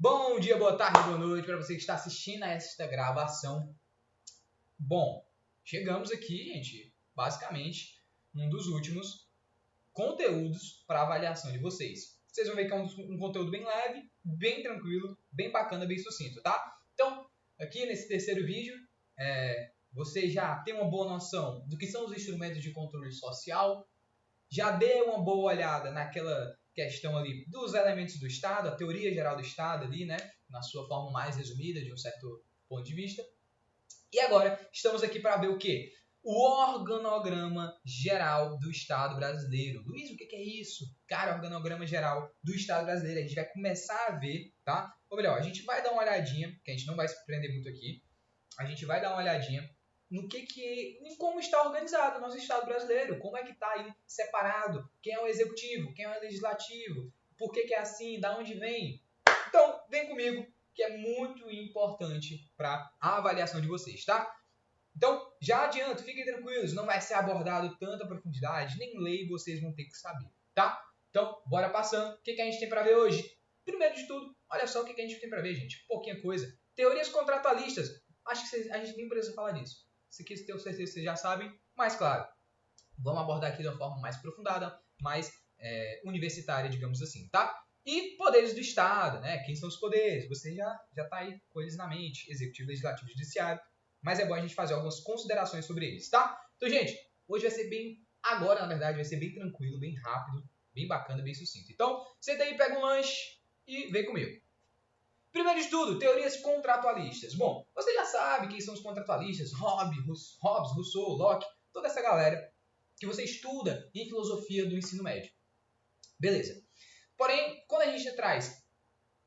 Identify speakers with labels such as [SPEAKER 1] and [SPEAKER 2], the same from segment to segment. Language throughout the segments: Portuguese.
[SPEAKER 1] Bom dia, boa tarde, boa noite para você que está assistindo a esta gravação. Bom, chegamos aqui, gente, basicamente, num dos últimos conteúdos para avaliação de vocês. Vocês vão ver que é um conteúdo bem leve, bem tranquilo, bem bacana, bem sucinto, tá? Então, aqui nesse terceiro vídeo, você já tem uma boa noção do que são os instrumentos de controle social, já deu uma boa olhada naquela questão ali dos elementos do Estado, a teoria geral do Estado ali, né, na sua forma mais resumida, de um certo ponto de vista. E agora estamos aqui para ver o quê? O organograma geral do Estado brasileiro. Luiz, o que é isso? Cara, organograma geral do Estado brasileiro. A gente vai começar a ver, tá? Ou melhor, a gente vai dar uma olhadinha, porque a gente não vai se prender muito aqui. A gente vai dar uma olhadinha em como está organizado o nosso Estado brasileiro, como é que está aí separado, quem é o executivo, quem é o legislativo, por que é assim, da onde vem. Então, vem comigo, que é muito importante para a avaliação de vocês, tá? Então, já adianto, fiquem tranquilos, não vai ser abordado tanta profundidade, nem lei vocês vão ter que saber, tá? Então, bora passando. O que a gente tem para ver hoje? Primeiro de tudo, olha só o que a gente tem para ver, gente. Pouquinha coisa. Teorias contratualistas. Acho que a gente nem precisa falar disso. Isso aqui, tenho certeza que vocês já sabem. Mas, claro, vamos abordar aqui de uma forma mais aprofundada, mais universitária, digamos assim, tá? E poderes do Estado, né? Quem são os poderes? Você já tá aí com eles na mente. Executivo, Legislativo, Judiciário. Mas é bom a gente fazer algumas considerações sobre eles, tá? Então, gente, hoje vai ser bem... Agora, na verdade, vai ser bem tranquilo, bem rápido, bem bacana, bem sucinto. Então, senta aí, pega um lanche e vem comigo. Primeiro de tudo, teorias contratualistas. Bom, você já sabe quem são os contratualistas, Hobbes, Rousseau, Locke, toda essa galera que você estuda em filosofia do ensino médio. Beleza. Porém, quando a gente traz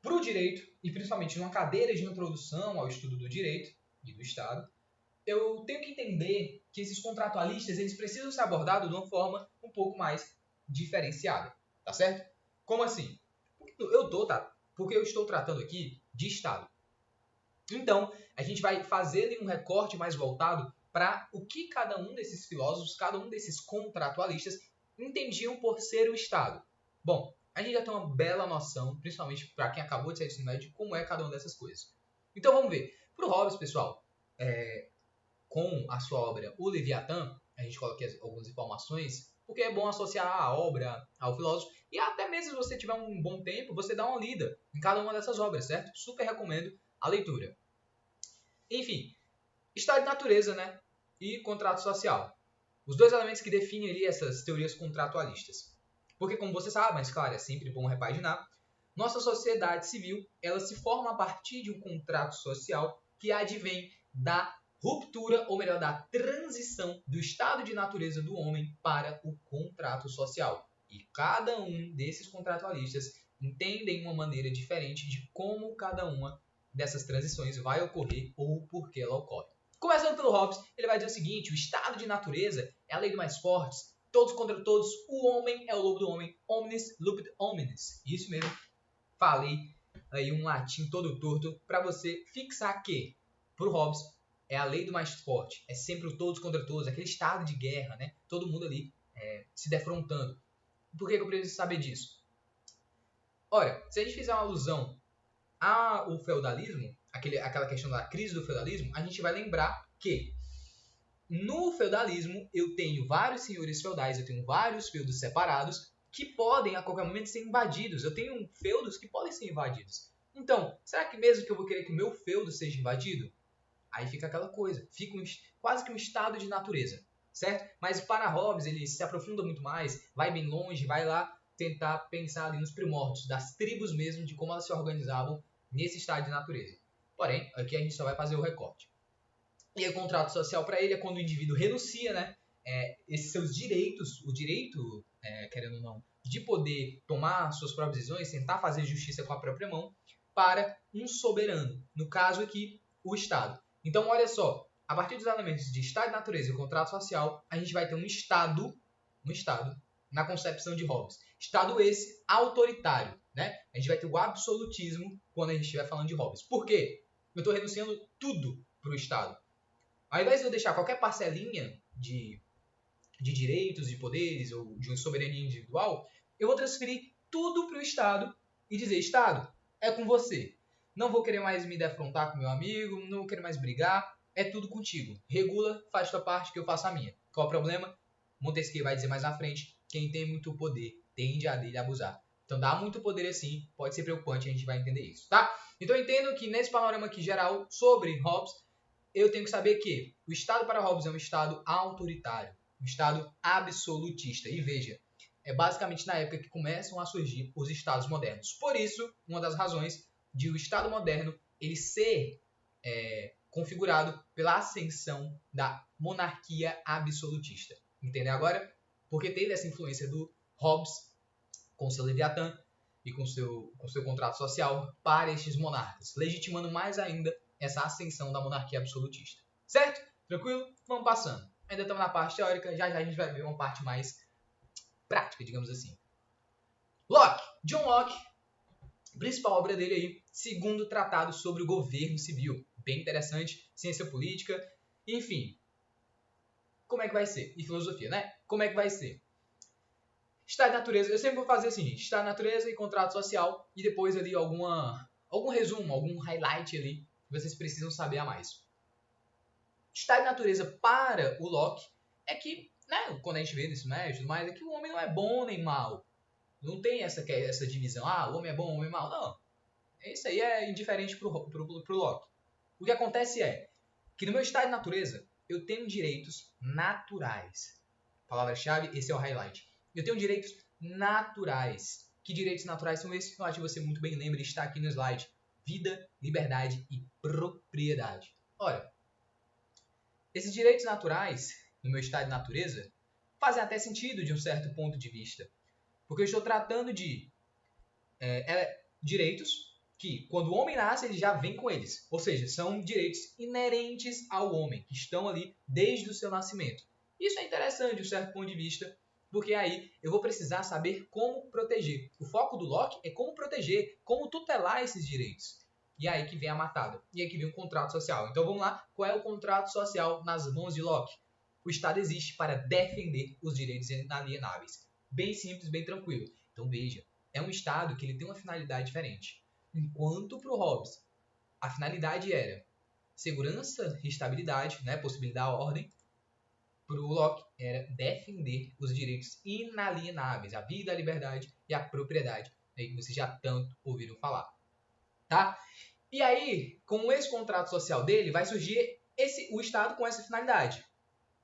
[SPEAKER 1] para o direito, e principalmente numa cadeira de introdução ao estudo do direito e do Estado, eu tenho que entender que esses contratualistas eles precisam ser abordados de uma forma um pouco mais diferenciada. Tá certo? Como assim? Porque eu estou tratando aqui de Estado. Então, a gente vai fazer ali um recorte mais voltado para o que cada um desses filósofos, cada um desses contratualistas entendiam por ser o Estado. Bom, a gente já tem uma bela noção, principalmente para quem acabou de sair do ensino médio, de como é cada uma dessas coisas. Então, vamos ver. Para o Hobbes, pessoal, com a sua obra O Leviatã, a gente coloca aqui algumas informações, porque é bom associar a obra ao filósofo, e até mesmo se você tiver um bom tempo, você dá uma lida em cada uma dessas obras, certo? Super recomendo a leitura. Enfim, estado de natureza, né? E contrato social. Os dois elementos que definem ali essas teorias contratualistas. Porque, como você sabe, mas claro, é sempre bom repaginar, nossa sociedade civil ela se forma a partir de um contrato social que advém da ruptura, ou melhor, da transição do estado de natureza do homem para o contrato social. E cada um desses contratualistas entendem uma maneira diferente de como cada uma dessas transições vai ocorrer ou por que ela ocorre. Começando pelo Hobbes, ele vai dizer o seguinte: o estado de natureza é a lei do mais fortes, todos contra todos, o homem é o lobo do homem, omnis lupit hominis. Isso mesmo, falei aí um latim todo torto para você fixar que, para o Hobbes, é a lei do mais forte, é sempre o todos contra todos, aquele estado de guerra, né? Todo mundo ali se defrontando. Por que eu preciso saber disso? Ora, se a gente fizer uma alusão ao feudalismo, aquela questão da crise do feudalismo, a gente vai lembrar que no feudalismo eu tenho vários senhores feudais, eu tenho vários feudos separados que podem a qualquer momento ser invadidos. Eu tenho feudos que podem ser invadidos. Então, será que mesmo que eu vou querer que o meu feudo seja invadido? Aí fica aquela coisa, fica quase que um estado de natureza, certo? Mas para Hobbes ele se aprofunda muito mais, vai bem longe, vai lá tentar pensar ali nos primórdios das tribos mesmo, de como elas se organizavam nesse estado de natureza. Porém, aqui a gente só vai fazer o recorte. E o contrato social para ele é quando o indivíduo renuncia, né, esses seus direitos, o direito, querendo ou não, de poder tomar suas próprias decisões, tentar fazer justiça com a própria mão, para um soberano, no caso aqui, o Estado. Então, olha só, a partir dos elementos de Estado de natureza e contrato social, a gente vai ter um Estado na concepção de Hobbes. Estado esse autoritário, né? A gente vai ter o absolutismo quando a gente estiver falando de Hobbes. Por quê? Eu estou renunciando tudo para o Estado. Ao invés de eu deixar qualquer parcelinha de direitos, de poderes ou de uma soberania individual, eu vou transferir tudo para o Estado e dizer: Estado, é com você. não vou querer mais me defrontar com meu amigo, não vou querer mais brigar, é tudo contigo. Regula, faz tua parte que eu faço a minha. Qual o problema? Montesquieu vai dizer mais na frente, quem tem muito poder tende a dele abusar. Então dá muito poder assim, pode ser preocupante, a gente vai entender isso, tá? Então eu entendo que nesse panorama aqui geral sobre Hobbes, eu tenho que saber que o Estado para Hobbes é um Estado autoritário, um Estado absolutista. E veja, é basicamente na época que começam a surgir os Estados modernos. Por isso, uma das razões de o Estado moderno ele ser configurado pela ascensão da monarquia absolutista. Entendeu agora? Porque teve essa influência do Hobbes com seu Leviatã e com seu contrato social para estes monarcas, legitimando mais ainda essa ascensão da monarquia absolutista. Certo? Tranquilo? Vamos passando. Ainda estamos na parte teórica, já já a gente vai ver uma parte mais prática, digamos assim. Locke, John Locke, principal obra dele aí, segundo tratado sobre o governo civil. Bem interessante, ciência política, enfim. Como é que vai ser? E filosofia, né? Como é que vai ser? Estado de natureza, eu sempre vou fazer o seguinte, estado de natureza e contrato social, e depois ali algum resumo, algum highlight ali, que vocês precisam saber a mais. Estado de natureza para o Locke é que, né, quando a gente vê nesse médio, mas é que o homem não é bom nem mal. Não tem essa divisão, o homem é bom, o homem é mal. Não, isso aí é indiferente pro Locke. O que acontece é que no meu estado de natureza, eu tenho direitos naturais. Palavra-chave, esse é o highlight. Eu tenho direitos naturais. Que direitos naturais são esses? Eu acho que você muito bem lembra, está aqui no slide. Vida, liberdade e propriedade. Ora, esses direitos naturais, no meu estado de natureza, fazem até sentido de um certo ponto de vista. Porque eu estou tratando de direitos que, quando o homem nasce, ele já vem com eles. Ou seja, são direitos inerentes ao homem, que estão ali desde o seu nascimento. Isso é interessante de um certo ponto de vista, porque aí eu vou precisar saber como proteger. O foco do Locke é como proteger, como tutelar esses direitos. E é aí que vem a matada. E aí que vem o contrato social. Então vamos lá, qual é o contrato social nas mãos de Locke? O Estado existe para defender os direitos inalienáveis. Bem simples, bem tranquilo. Então veja, é um Estado que ele tem uma finalidade diferente. Enquanto para o Hobbes a finalidade era segurança e estabilidade, né, possibilitar a ordem, para o Locke era defender os direitos inalienáveis, a vida, a liberdade e a propriedade, aí que vocês já tanto ouviram falar. Tá? E aí, com esse contrato social dele, vai surgir o Estado com essa finalidade.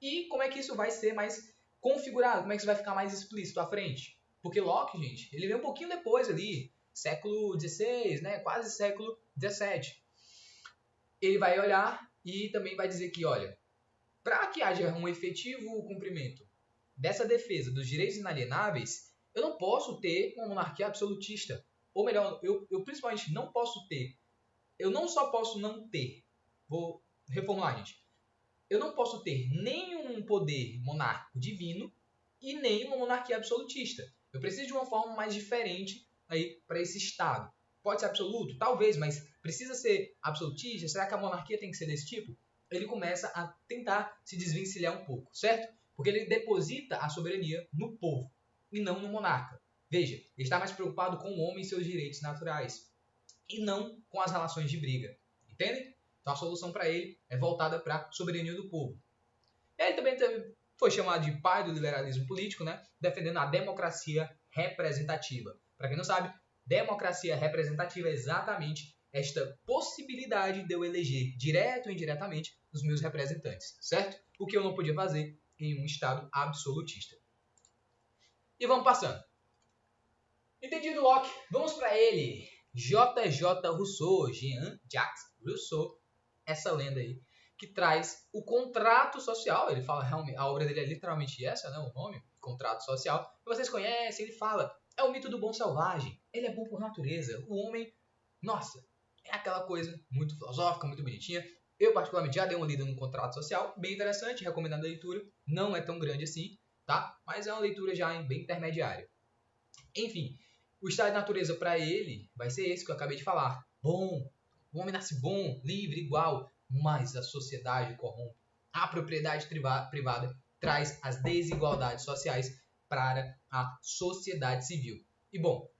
[SPEAKER 1] E como é que isso vai ser mais configurado? Como é que isso vai ficar mais explícito à frente? Porque Locke, gente, ele veio um pouquinho depois ali, século XVI, né? Quase século XVII. Ele vai olhar e também vai dizer que, olha, para que haja um efetivo cumprimento dessa defesa dos direitos inalienáveis, eu não posso ter uma monarquia absolutista. Ou melhor, eu principalmente não posso ter. Eu não só posso não ter. Vou reformular, gente. Eu não posso ter nenhum poder monárquico divino e nem uma monarquia absolutista. Eu preciso de uma forma mais diferente aí para esse Estado. Pode ser absoluto? Talvez, mas precisa ser absolutista? Será que a monarquia tem que ser desse tipo? Ele começa a tentar se desvencilhar um pouco, certo? Porque ele deposita a soberania no povo e não no monarca. Veja, ele está mais preocupado com o homem e seus direitos naturais e não com as relações de briga. Entende? Então a solução para ele é voltada para a soberania do povo. Ele também foi chamado de pai do liberalismo político, né? Defendendo a democracia representativa. Para quem não sabe, democracia representativa é exatamente esta possibilidade de eu eleger, direto ou indiretamente, os meus representantes, certo? O que eu não podia fazer em um Estado absolutista. E vamos passando. Entendido, Locke? Vamos para ele. J.J. Rousseau, Jean-Jacques Rousseau, essa lenda aí, que traz o contrato social. Ele fala, realmente, a obra dele é literalmente essa, né? O nome, contrato social. Que vocês conhecem, ele fala, é o mito do bom selvagem. Ele é bom por natureza. O homem, nossa, é aquela coisa muito filosófica, muito bonitinha. Eu, particularmente, já dei uma lida no contrato social, bem interessante, recomendado a leitura. Não é tão grande assim, tá? Mas é uma leitura já bem intermediária. Enfim, o estado de natureza para ele vai ser esse que eu acabei de falar. Bom, o homem nasce bom, livre, igual, mas a sociedade corrompe. A propriedade privada traz as desigualdades sociais para a sociedade civil. E bom,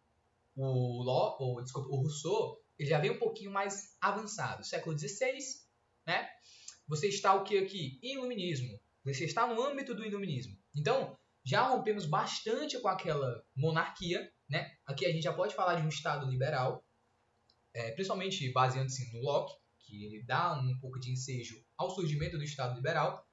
[SPEAKER 1] o Rousseau ele já vem um pouquinho mais avançado. Século XVI, né? Você está o que aqui? Iluminismo. Você está no âmbito do iluminismo. Então, já rompemos bastante com aquela monarquia, né? Aqui a gente já pode falar de um Estado liberal, principalmente baseando-se no Locke, que ele dá um pouco de ensejo ao surgimento do Estado liberal.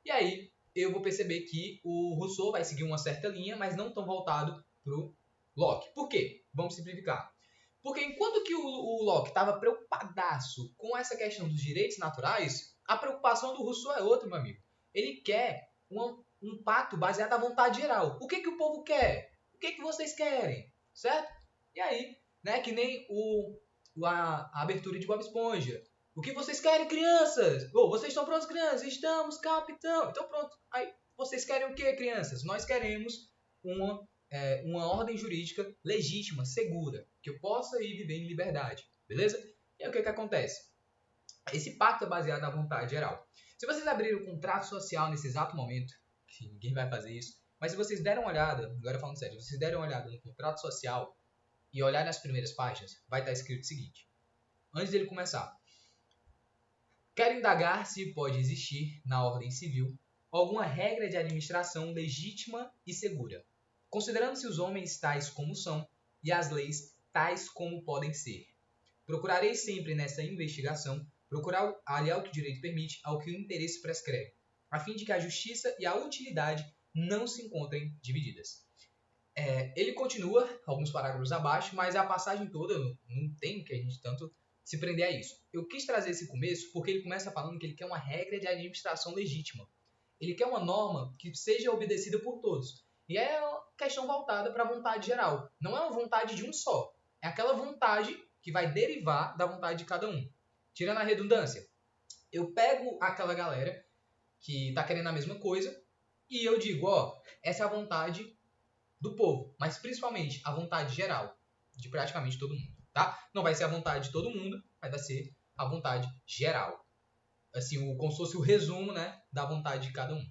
[SPEAKER 1] E aí eu vou perceber que o Rousseau vai seguir uma certa linha, mas não tão voltado para o Locke. Por quê? Vamos simplificar. Porque enquanto que o Locke estava preocupadaço com essa questão dos direitos naturais, a preocupação do Rousseau é outra, meu amigo. Ele quer um pacto baseado na vontade geral. O que o povo quer? O que vocês querem? Certo? E aí, né, que nem a abertura de Bob Esponja. O que vocês querem, crianças? Vocês estão prontos, crianças? Estamos, capitão. Então pronto. Aí, vocês querem o que, crianças? Nós queremos uma ordem jurídica legítima, segura, que eu possa ir viver em liberdade, beleza? E aí o que acontece? Esse pacto é baseado na vontade geral. Se vocês abrirem o contrato social nesse exato momento, que ninguém vai fazer isso, mas se vocês deram uma olhada, agora falando sério, se vocês deram uma olhada no contrato social e olhar nas primeiras páginas, vai estar escrito o seguinte, antes dele começar, quero indagar se pode existir, na ordem civil, alguma regra de administração legítima e segura, considerando-se os homens tais como são e as leis tais como podem ser. Procurarei sempre nessa investigação procurar aliar o que o direito permite ao que o interesse prescreve, a fim de que a justiça e a utilidade não se encontrem divididas. Ele continua, alguns parágrafos abaixo, mas a passagem toda não tem que a gente tanto se prender a isso. Eu quis trazer esse começo porque ele começa falando que ele quer uma regra de administração legítima. Ele quer uma norma que seja obedecida por todos. E é uma questão voltada para a vontade geral. Não é uma vontade de um só. É aquela vontade que vai derivar da vontade de cada um. Tirando a redundância, eu pego aquela galera que está querendo a mesma coisa e eu digo, essa é a vontade do povo, mas principalmente a vontade geral de praticamente todo mundo, tá? Não vai ser a vontade de todo mundo, mas vai ser a vontade geral. Assim, como se fosse o resumo, né, da vontade de cada um.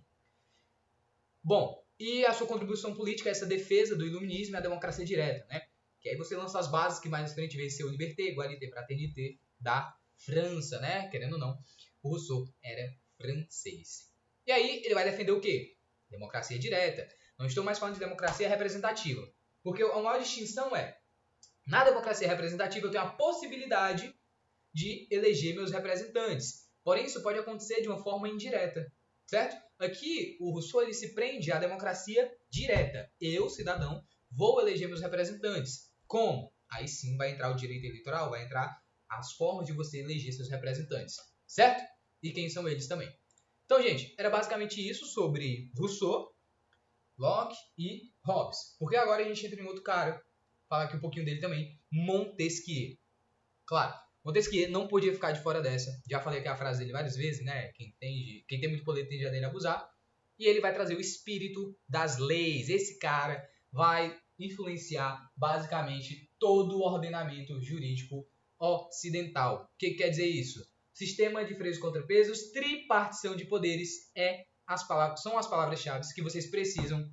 [SPEAKER 1] Bom, e a sua contribuição política é essa defesa do iluminismo e a democracia direta, né? Que aí você lança as bases que mais à frente vem ser o liberté, égalité, fraternité da França, né? Querendo ou não, o Rousseau era francês. E aí ele vai defender o quê? Democracia direta. Não estou mais falando de democracia representativa. Porque a maior distinção é, na democracia representativa eu tenho a possibilidade de eleger meus representantes. Porém, isso pode acontecer de uma forma indireta, certo? Aqui, o Rousseau ele se prende à democracia direta. Eu, cidadão, vou eleger meus representantes. Como? Aí sim vai entrar o direito eleitoral, vai entrar as formas de você eleger seus representantes, certo? E quem são eles também. Então, gente, era basicamente isso sobre Rousseau, Locke e Hobbes. Porque agora a gente entra em outro cara, falar aqui um pouquinho dele também, Montesquieu. Claro, Montesquieu não podia ficar de fora dessa. Já falei aqui a frase dele várias vezes, né? Quem tem muito poder tende a dele abusar. E ele vai trazer o espírito das leis. Esse cara vai influenciar basicamente todo o ordenamento jurídico ocidental. O que quer dizer isso? Sistema de freios e contrapesos, tripartição de poderes são as palavras-chave que vocês precisam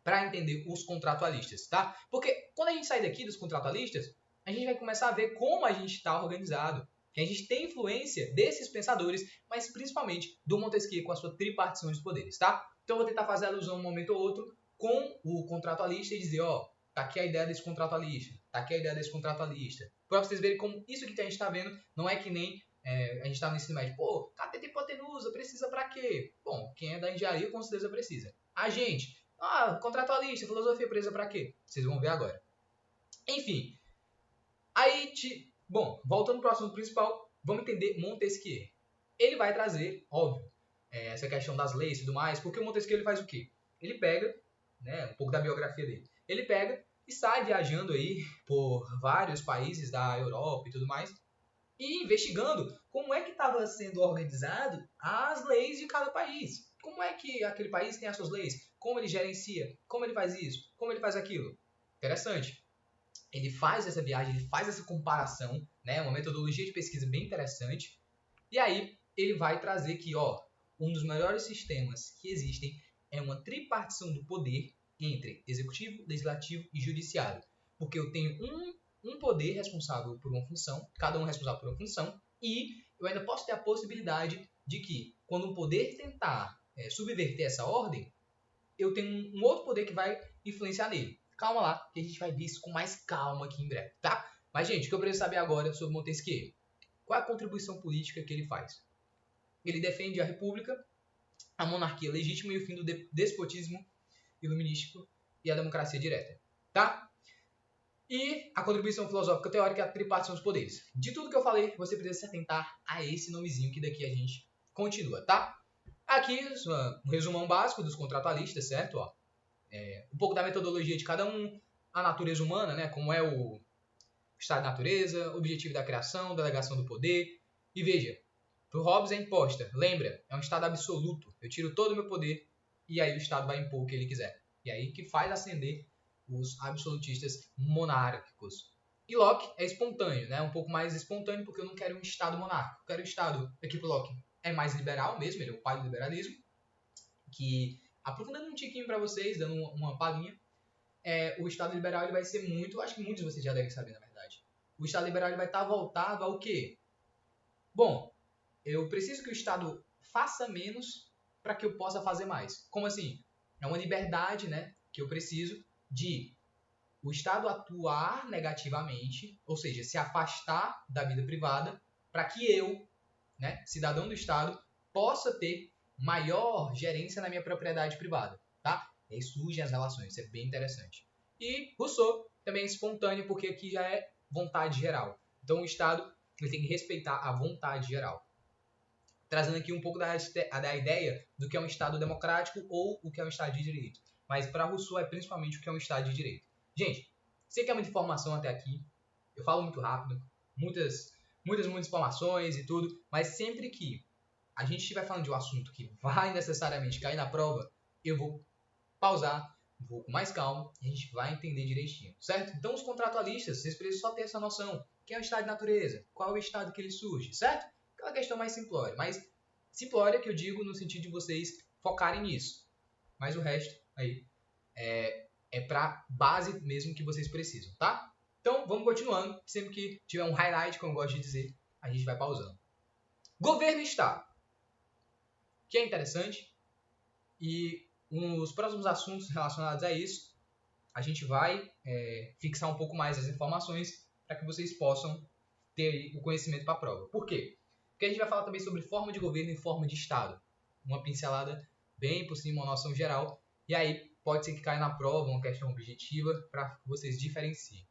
[SPEAKER 1] para entender os contratualistas, tá? Porque quando a gente sair daqui dos contratualistas, a gente vai começar a ver como a gente está organizado, que a gente tem influência desses pensadores, mas principalmente do Montesquieu com a sua tripartição de poderes, tá? Então eu vou tentar fazer alusão um momento ou outro com o contratualista e dizer, tá aqui a ideia desse contratualista, tá aqui a ideia desse contratualista. Para vocês verem como isso que a gente está vendo não é que nem a gente está no ensino médio, cateta hipotenusa, precisa para quê? Bom, quem é da engenharia com certeza precisa. A gente, contratualista, filosofia precisa para quê? Vocês vão ver agora. Enfim, bom, voltando para o assunto principal, vamos entender Montesquieu. Ele vai trazer, óbvio, essa questão das leis e tudo mais, porque o Montesquieu ele faz o quê? Ele pega, né, um pouco da biografia dele, ele pega e sai viajando aí por vários países da Europa e tudo mais, e investigando como é que estava sendo organizado as leis de cada país. Como é que aquele país tem as suas leis? Como ele gerencia? Como ele faz isso? Como ele faz aquilo? Interessante. Ele faz essa viagem, ele faz essa comparação, né? Uma metodologia de pesquisa bem interessante. E aí ele vai trazer que, um dos melhores sistemas que existem é uma tripartição do poder entre executivo, legislativo e judiciário. Porque eu tenho um um poder responsável por uma função, cada um responsável por uma função, e eu ainda posso ter a possibilidade de que, quando um poder tentar subverter essa ordem, eu tenho um outro poder que vai influenciar nele. Calma lá, que a gente vai ver isso com mais calma aqui em breve, tá? Mas, gente, o que eu preciso saber agora sobre Montesquieu? Qual é a contribuição política que ele faz? Ele defende a república, a monarquia legítima e o fim do despotismo iluminístico e a democracia direta, tá? E a contribuição filosófica teórica é a tripartição dos poderes. De tudo que eu falei, você precisa se atentar a esse nomezinho que daqui a gente continua, tá? Aqui, um resumão básico dos contratualistas, certo? Ó, um pouco da metodologia de cada um, a natureza humana, né? Como é o estado da natureza, objetivo da criação, delegação do poder. E veja, para o Hobbes é imposta, lembra, é um estado absoluto. Eu tiro todo o meu poder e aí o estado vai impor o que ele quiser. E aí que faz ascender os absolutistas monárquicos. E Locke é espontâneo, né? Um pouco mais espontâneo porque eu não quero um estado monárquico. Eu quero um estado, aqui para Locke, é mais liberal mesmo, ele é o pai do liberalismo, que, aprofundando um tiquinho para vocês, dando uma palhinha, o Estado liberal ele vai ser muito, acho que muitos de vocês já devem saber, na verdade. O Estado liberal ele vai estar voltado ao quê? Bom, eu preciso que o Estado faça menos para que eu possa fazer mais. Como assim? É uma liberdade, né, que eu preciso de o Estado atuar negativamente, ou seja, se afastar da vida privada, para que eu, né, cidadão do Estado, possa ter maior gerência na minha propriedade privada, tá? E aí surgem as relações, isso é bem interessante. E Rousseau também é espontâneo, porque aqui já é vontade geral. Então o Estado ele tem que respeitar a vontade geral. Trazendo aqui um pouco da ideia do que é um Estado democrático ou o que é um Estado de direito. Mas para Rousseau é principalmente o que é um Estado de direito. Gente, sei que é muita informação até aqui, eu falo muito rápido, muitas informações e tudo, mas sempre que a gente estiver falando de um assunto que vai necessariamente cair na prova, eu vou pausar, vou com mais calma e a gente vai entender direitinho, certo? Então os contratualistas, vocês precisam só ter essa noção. Quem é o estado de natureza? Qual é o estado que ele surge, certo? Aquela questão mais simplória, mas simplória que eu digo no sentido de vocês focarem nisso. Mas o resto aí é para base mesmo que vocês precisam, tá? Então vamos continuando, sempre que tiver um highlight, como eu gosto de dizer, a gente vai pausando. Governo e Estado, que é interessante, e os próximos assuntos relacionados a isso, a gente vai fixar um pouco mais as informações para que vocês possam ter o conhecimento para a prova. Por quê? Porque a gente vai falar também sobre forma de governo e forma de Estado. Uma pincelada bem por cima, uma noção geral, e aí pode ser que caia na prova uma questão objetiva para que vocês diferenciem.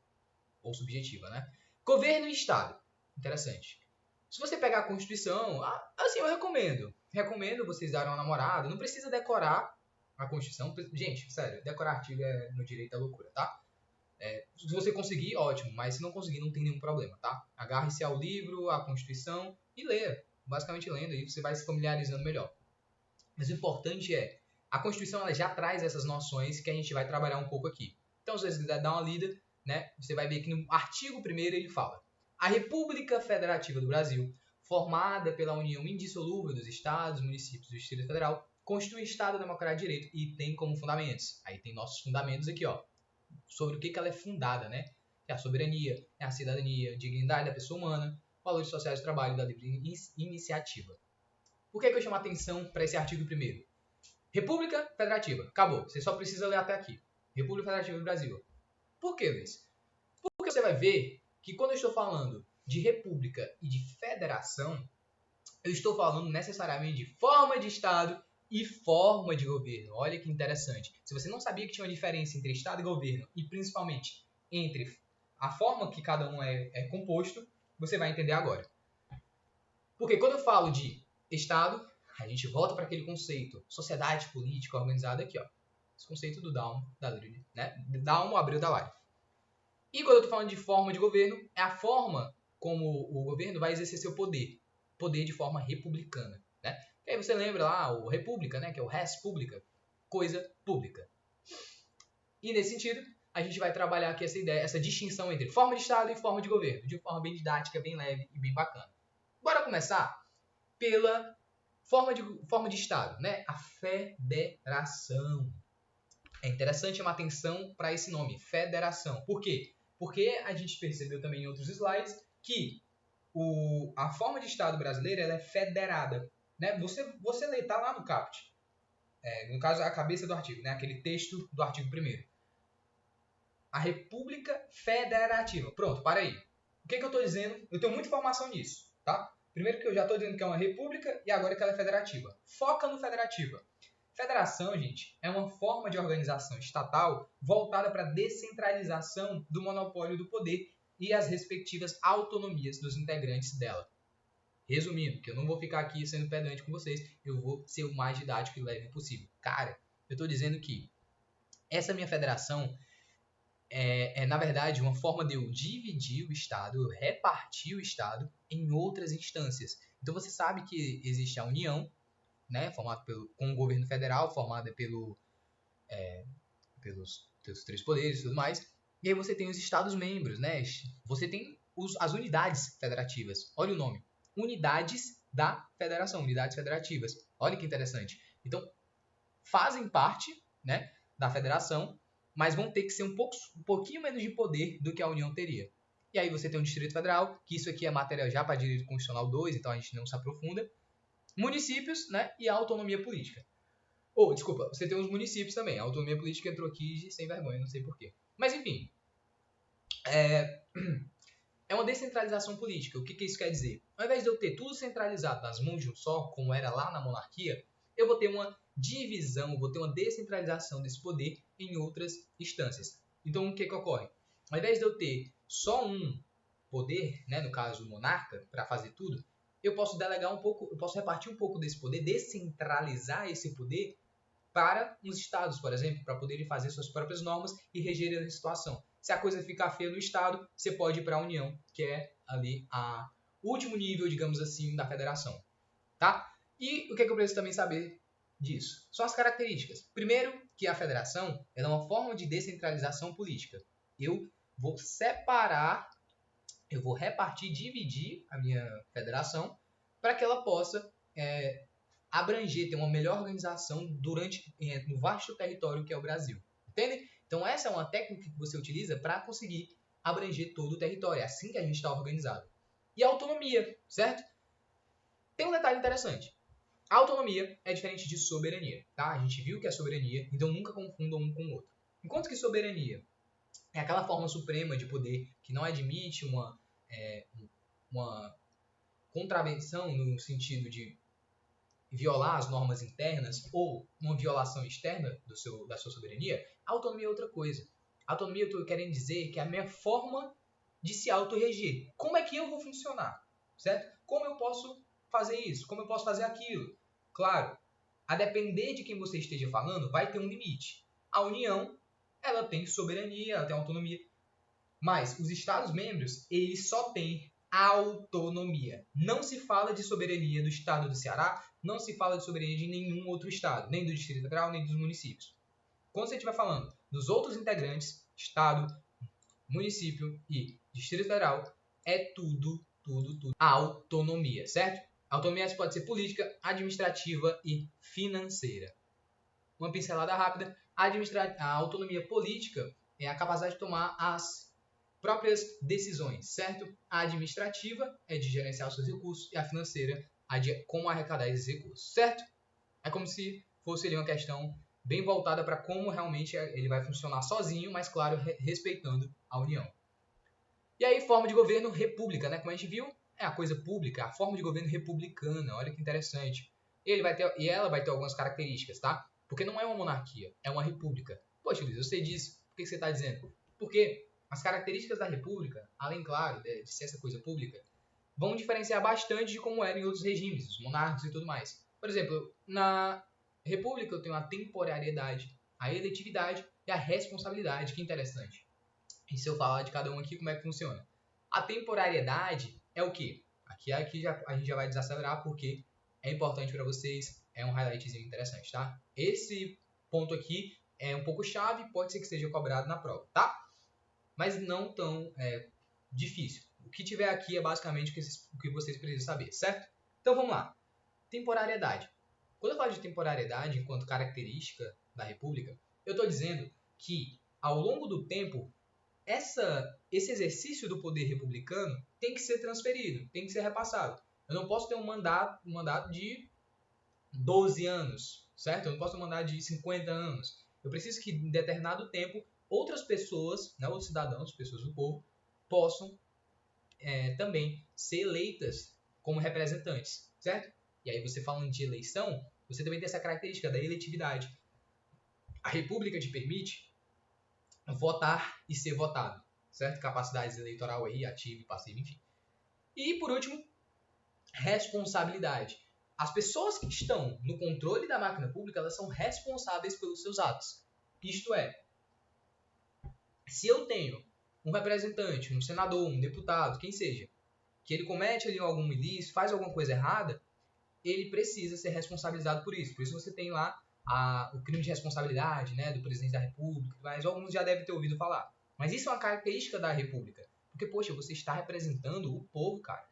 [SPEAKER 1] Ou subjetiva, né? Governo e Estado. Interessante. Se você pegar a Constituição, assim, eu recomendo. Recomendo vocês darem uma namorada. Não precisa decorar a Constituição. Gente, sério, decorar artigo no direito é loucura, tá? Se você conseguir, ótimo. Mas se não conseguir, não tem nenhum problema, tá? Agarre-se ao livro, à Constituição e leia. Basicamente lendo, aí você vai se familiarizando melhor. Mas o importante a Constituição ela já traz essas noções que a gente vai trabalhar um pouco aqui. Então, se você quiser dar uma lida, né, você vai ver que no artigo 1º ele fala: a República Federativa do Brasil, formada pela união indissolúvel dos estados, municípios e do Distrito Federal, constitui Estado democrático de direito e tem como fundamentos. Aí tem nossos fundamentos aqui, ó, sobre o que ela é fundada, né? É a soberania, é a cidadania, a dignidade da pessoa humana, valores sociais do trabalho e da livre iniciativa. Por que eu chamo a atenção para esse artigo 1º? República Federativa. Acabou. Você só precisa ler até aqui. República Federativa do Brasil. Por que, Luiz? Porque você vai ver que quando eu estou falando de república e de federação, eu estou falando necessariamente de forma de Estado e forma de governo. Olha que interessante. Se você não sabia que tinha uma diferença entre Estado e governo, e principalmente entre a forma que cada um é composto, você vai entender agora. Porque quando eu falo de Estado, a gente volta para aquele conceito, sociedade política organizada aqui, ó. Esse conceito do Dalmo, da Lille, né? Dalmo abriu da live. E quando eu estou falando de forma de governo, é a forma como o governo vai exercer seu poder. Poder de forma republicana, né? E aí você lembra lá o república, né? Que é o res publica, coisa pública. E nesse sentido, a gente vai trabalhar aqui essa ideia, essa distinção entre forma de Estado e forma de governo, de forma bem didática, bem leve e bem bacana. Bora começar pela forma de Estado, né? A federação. É interessante chamar atenção para esse nome, federação. Por quê? Porque a gente percebeu também em outros slides que a forma de Estado brasileira ela é federada. Né? Você lê, tá lá no caput. No caso, a cabeça do artigo, né? Aquele texto do artigo 1º. A República Federativa. Pronto, para aí. O que eu estou dizendo? Eu tenho muita informação nisso, tá? Primeiro que eu já estou dizendo que é uma república e agora que ela é federativa. Foca no federativa. Federação, gente, é uma forma de organização estatal voltada para a descentralização do monopólio do poder e as respectivas autonomias dos integrantes dela. Resumindo, que eu não vou ficar aqui sendo pedante com vocês, eu vou ser o mais didático e leve possível. Cara, eu estou dizendo que essa minha federação na verdade, uma forma de eu dividir o Estado, eu repartir o Estado em outras instâncias. Então, você sabe que existe a União, né, formada com o governo federal, formada pelos 3 poderes e tudo mais. E aí você tem os Estados-membros, né? Você tem as unidades federativas. Olha o nome. Unidades da federação, unidades federativas. Olha que interessante. Então, fazem parte, né, da federação, mas vão ter que ser um pouquinho menos de poder do que a União teria. E aí você tem o Distrito Federal, que isso aqui é matéria já para Direito Constitucional 2, então a gente não se aprofunda. Municípios, né, e a autonomia política. Desculpa, você tem os municípios também. A autonomia política entrou aqui sem vergonha, não sei porquê. Mas enfim, é uma descentralização política. O que isso quer dizer? Ao invés de eu ter tudo centralizado nas mãos de um só, como era lá na monarquia, eu vou ter uma divisão, vou ter uma descentralização desse poder em outras instâncias. Então, o que ocorre? Ao invés de eu ter só um poder, né, no caso o monarca, para fazer tudo, eu posso delegar um pouco, eu posso repartir um pouco desse poder, descentralizar esse poder para os estados, por exemplo, para poderem fazer suas próprias normas e regerem a situação. Se a coisa ficar feia no estado, você pode ir para a União, que é ali o último nível, digamos assim, da federação. Tá? E o que eu preciso também saber disso? São as características. Primeiro, que a federação é uma forma de descentralização política. Eu vou separar, eu vou repartir, dividir a minha federação para que ela possa abranger, ter uma melhor organização no vasto território que é o Brasil. Entende? Então essa é uma técnica que você utiliza para conseguir abranger todo o território. É assim que a gente está organizado. E a autonomia, certo? Tem um detalhe interessante. A autonomia é diferente de soberania, tá? A gente viu que é soberania, então nunca confundam um com o outro. Enquanto que soberania é aquela forma suprema de poder que não admite uma contravenção no sentido de violar as normas internas ou uma violação externa da sua soberania, a autonomia é outra coisa. A autonomia, eu estou querendo dizer que é a minha forma de se autorreger. Como é que eu vou funcionar? Certo? Como eu posso fazer isso? Como eu posso fazer aquilo? Claro, a depender de quem você esteja falando, vai ter um limite. A União, ela tem soberania, ela tem autonomia. Mas os Estados-membros, eles só têm autonomia. Não se fala de soberania do estado do Ceará, não se fala de soberania de nenhum outro estado, nem do Distrito Federal, nem dos municípios. Quando você estiver falando dos outros integrantes, estado, município e Distrito Federal, é tudo autonomia, certo? A autonomia pode ser política, administrativa e financeira. Uma pincelada rápida, a autonomia política é a capacidade de tomar as próprias decisões, certo? A administrativa é de gerenciar os seus recursos e a financeira é de como arrecadar esses recursos, certo? É como se fosse ali uma questão bem voltada para como realmente ele vai funcionar sozinho, mas claro, respeitando a União. E aí, forma de governo república, né? Como a gente viu, é a coisa pública, a forma de governo republicana, olha que interessante. E ela vai ter algumas características, tá? Porque não é uma monarquia, é uma república. Poxa, Luiz, eu sei disso. Por que você está dizendo? Porque as características da república, além, claro, de ser essa coisa pública, vão diferenciar bastante de como era em outros regimes, os monarcas e tudo mais. Por exemplo, na república eu tenho a temporariedade, a eletividade e a responsabilidade, que interessante. E se eu falar de cada um aqui, como é que funciona? A temporariedade é o quê? Aqui a gente já vai desacelerar porque é importante para vocês, é um highlightzinho interessante, tá? Esse ponto aqui é um pouco chave, pode ser que seja cobrado na prova, tá? Mas não tão difícil. O que tiver aqui é basicamente o que vocês precisam saber, certo? Então vamos lá. Temporariedade. Quando eu falo de temporariedade enquanto característica da República, eu estou dizendo que ao longo do tempo esse exercício do poder republicano tem que ser transferido, tem que ser repassado. Eu não posso ter um mandato de 12 anos, certo? Eu não posso ter um mandato de 50 anos. Eu preciso que, em determinado tempo, outras pessoas, né, outros cidadãos, pessoas do povo, possam também ser eleitas como representantes, certo? E aí você falando de eleição, você também tem essa característica da eletividade. A república te permite votar e ser votado, certo? Capacidades eleitoral aí, ativa e passiva, enfim. E, por último, responsabilidade. As pessoas que estão no controle da máquina pública, elas são responsáveis pelos seus atos. Isto é, se eu tenho um representante, um senador, um deputado, quem seja, que ele comete ali algum ilícito, faz alguma coisa errada, ele precisa ser responsabilizado por isso. Por isso você tem lá o crime de responsabilidade, né, do presidente da República, mas alguns já devem ter ouvido falar. Mas isso é uma característica da República. Porque, poxa, você está representando o povo, cara.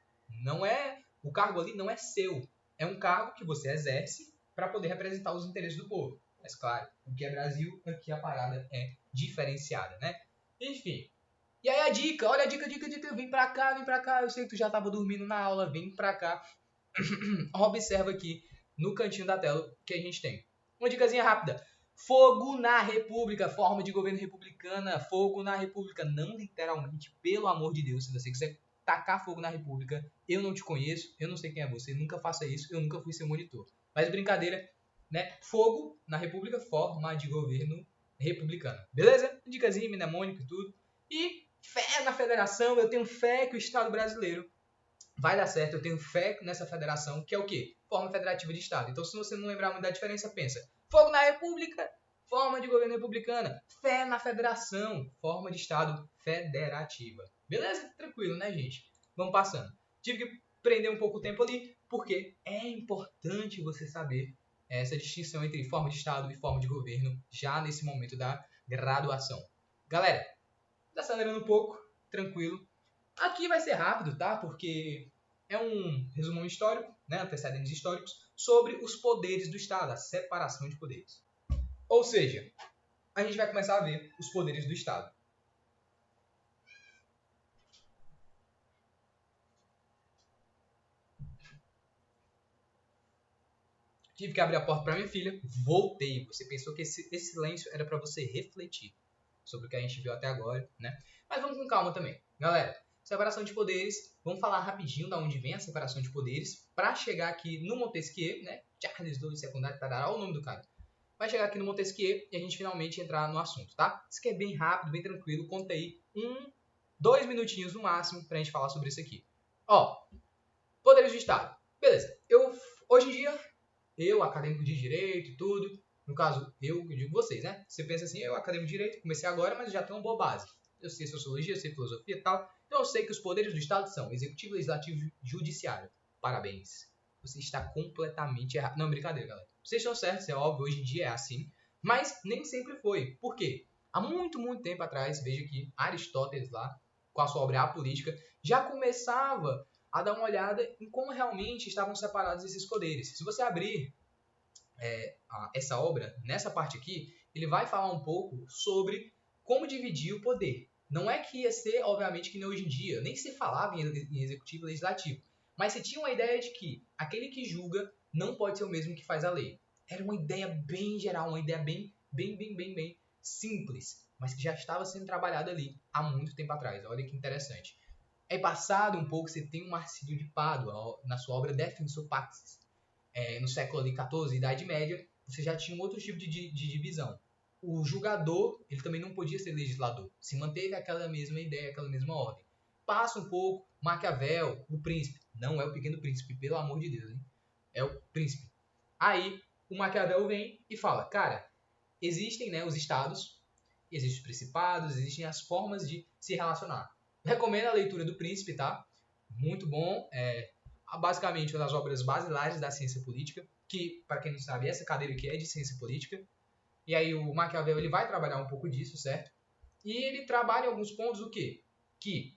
[SPEAKER 1] O cargo ali não é seu. É um cargo que você exerce para poder representar os interesses do povo. Mas, claro, o que é Brasil, aqui a parada é diferenciada, né? Enfim. E aí a dica, olha a dica, vem pra cá, eu sei que tu já tava dormindo na aula, vem pra cá. Observa aqui no cantinho da tela o que a gente tem. Uma dicasinha rápida. Fogo na República, forma de governo republicana, fogo na República, não literalmente, pelo amor de Deus, se você quiser tacar fogo na República, eu não te conheço, eu não sei quem é você, nunca faça isso, eu nunca fui seu monitor. Mas brincadeira, né? Fogo na República, forma de governo republicana. Beleza? Dicasinha, mnemônico e tudo. E fé na federação, eu tenho fé que o Estado brasileiro vai dar certo, eu tenho fé nessa federação, que é o quê? Forma federativa de Estado. Então, se você não lembrar muito da diferença, pensa. Fogo na República, forma de governo republicana. Fé na federação, forma de Estado federativa. Beleza? Tranquilo, né, gente? Vamos passando. Tive que prender um pouco o tempo ali, porque é importante você saber essa distinção entre forma de Estado e forma de governo já nesse momento da graduação. Galera, tá acelerando um pouco, tranquilo. Aqui vai ser rápido, tá? Porque é um resumão histórico, né? Antecedentes históricos, sobre os poderes do Estado, a separação de poderes. Ou seja, a gente vai começar a ver os poderes do Estado. Tive que abrir a porta para minha filha, voltei. Você pensou que esse silêncio era para você refletir sobre o que a gente viu até agora, né? Mas vamos com calma também. Galera, separação de poderes, vamos falar rapidinho de onde vem a separação de poderes para chegar aqui no Montesquieu, né? Charles II, secundário, tarará, o nome do cara. Vai chegar aqui no Montesquieu e a gente finalmente entrar no assunto, tá? Isso aqui é bem rápido, bem tranquilo, conta aí 2 minutinhos no máximo pra gente falar sobre isso aqui. Ó, poderes do Estado. Beleza, hoje em dia, eu, acadêmico de direito e tudo, no caso, eu digo vocês, né? Você pensa assim, eu, acadêmico de direito, comecei agora, mas já tenho uma boa base. Eu sei sociologia, eu sei filosofia e tal. Então eu sei que os poderes do Estado são executivo, legislativo e judiciário. Parabéns. Você está completamente errado. Não, brincadeira, galera. Vocês estão certos, é óbvio, hoje em dia é assim. Mas nem sempre foi. Por quê? Há muito, muito tempo atrás, veja que Aristóteles lá, com a sua obra A Política, já começava a dar uma olhada em como realmente estavam separados esses poderes. Se você abrir essa obra, nessa parte aqui, ele vai falar um pouco sobre como dividir o poder. Não é que ia ser, obviamente, que nem hoje em dia, nem se falava em executivo e legislativo, mas se tinha uma ideia de que aquele que julga não pode ser o mesmo que faz a lei. Era uma ideia bem geral, uma ideia bem simples, mas que já estava sendo trabalhada ali há muito tempo atrás. Olha que interessante. É passado um pouco, você tem o Marcílio de Pádua, na sua obra Defensor Pax, no século XIV, Idade Média, você já tinha um outro tipo de divisão. O julgador, ele também não podia ser legislador. Se manteve aquela mesma ideia, aquela mesma ordem. Passa um pouco, Maquiavel, o príncipe. Não é o Pequeno Príncipe, pelo amor de Deus, hein? É o príncipe. Aí, o Maquiavel vem e fala, cara, existem, né, os estados, existem os principados, existem as formas de se relacionar. Recomendo a leitura do Príncipe, tá? Muito bom. Basicamente uma das obras basilares da ciência política, que, para quem não sabe, essa cadeira aqui é de ciência política. E aí o Maquiavel ele vai trabalhar um pouco disso, certo? E ele trabalha em alguns pontos o quê? Que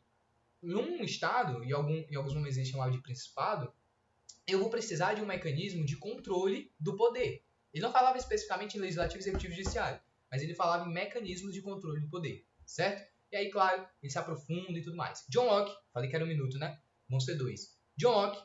[SPEAKER 1] num estado, em alguns momentos ele chamava de principado, eu vou precisar de um mecanismo de controle do poder. Ele não falava especificamente em legislativo, executivo e judiciário, mas ele falava em mecanismos de controle do poder, certo? E aí, claro, ele se aprofunda e tudo mais. John Locke, falei que era 1 minuto, né? Vão ser 2. John Locke,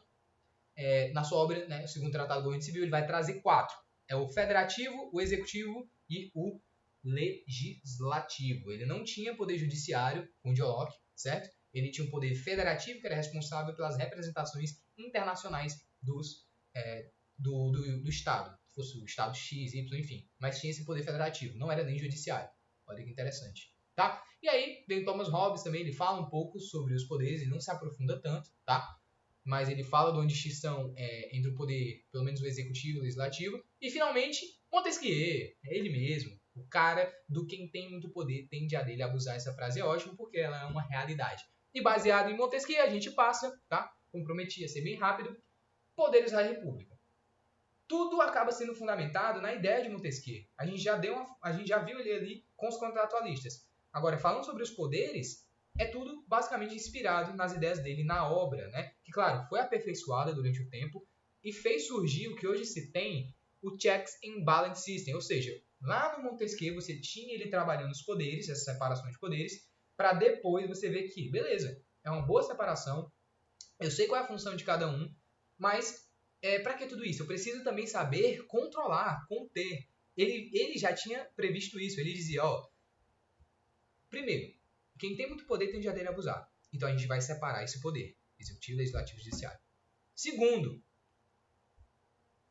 [SPEAKER 1] na sua obra, né, o segundo tratado do governo civil, ele vai trazer 4. É o federativo, o executivo e o legislativo. Ele não tinha poder judiciário com John Locke, certo? Ele tinha um poder federativo, que era responsável pelas representações internacionais do Estado. Se fosse o Estado X, Y, enfim. Mas tinha esse poder federativo, não era nem judiciário. Olha que interessante. Tá? E aí, vem Thomas Hobbes também, ele fala um pouco sobre os poderes, ele não se aprofunda tanto, tá? Mas ele fala de uma distinção entre o poder, pelo menos o executivo e o legislativo. E, finalmente, Montesquieu, é ele mesmo. O cara do quem tem muito poder tende a dele abusar. Essa frase é ótima porque ela é uma realidade. E baseado em Montesquieu, a gente passa, tá? Como prometi, a ser bem rápido, poderes da República. Tudo acaba sendo fundamentado na ideia de Montesquieu. A gente já viu ele ali com os contratualistas. Agora, falando sobre os poderes, é tudo basicamente inspirado nas ideias dele na obra, né? Que, claro, foi aperfeiçoada durante o tempo e fez surgir o que hoje se tem, o Checks and Balance System. Ou seja, lá no Montesquieu você tinha ele trabalhando os poderes, essa separação de poderes, para depois você ver que, beleza, é uma boa separação, eu sei qual é a função de cada um, mas para que tudo isso? Eu preciso também saber controlar, conter. Ele já tinha previsto isso. Ele dizia, primeiro, quem tem muito poder tende a dele abusar. Então a gente vai separar esse poder, executivo, legislativo e judiciário. Segundo,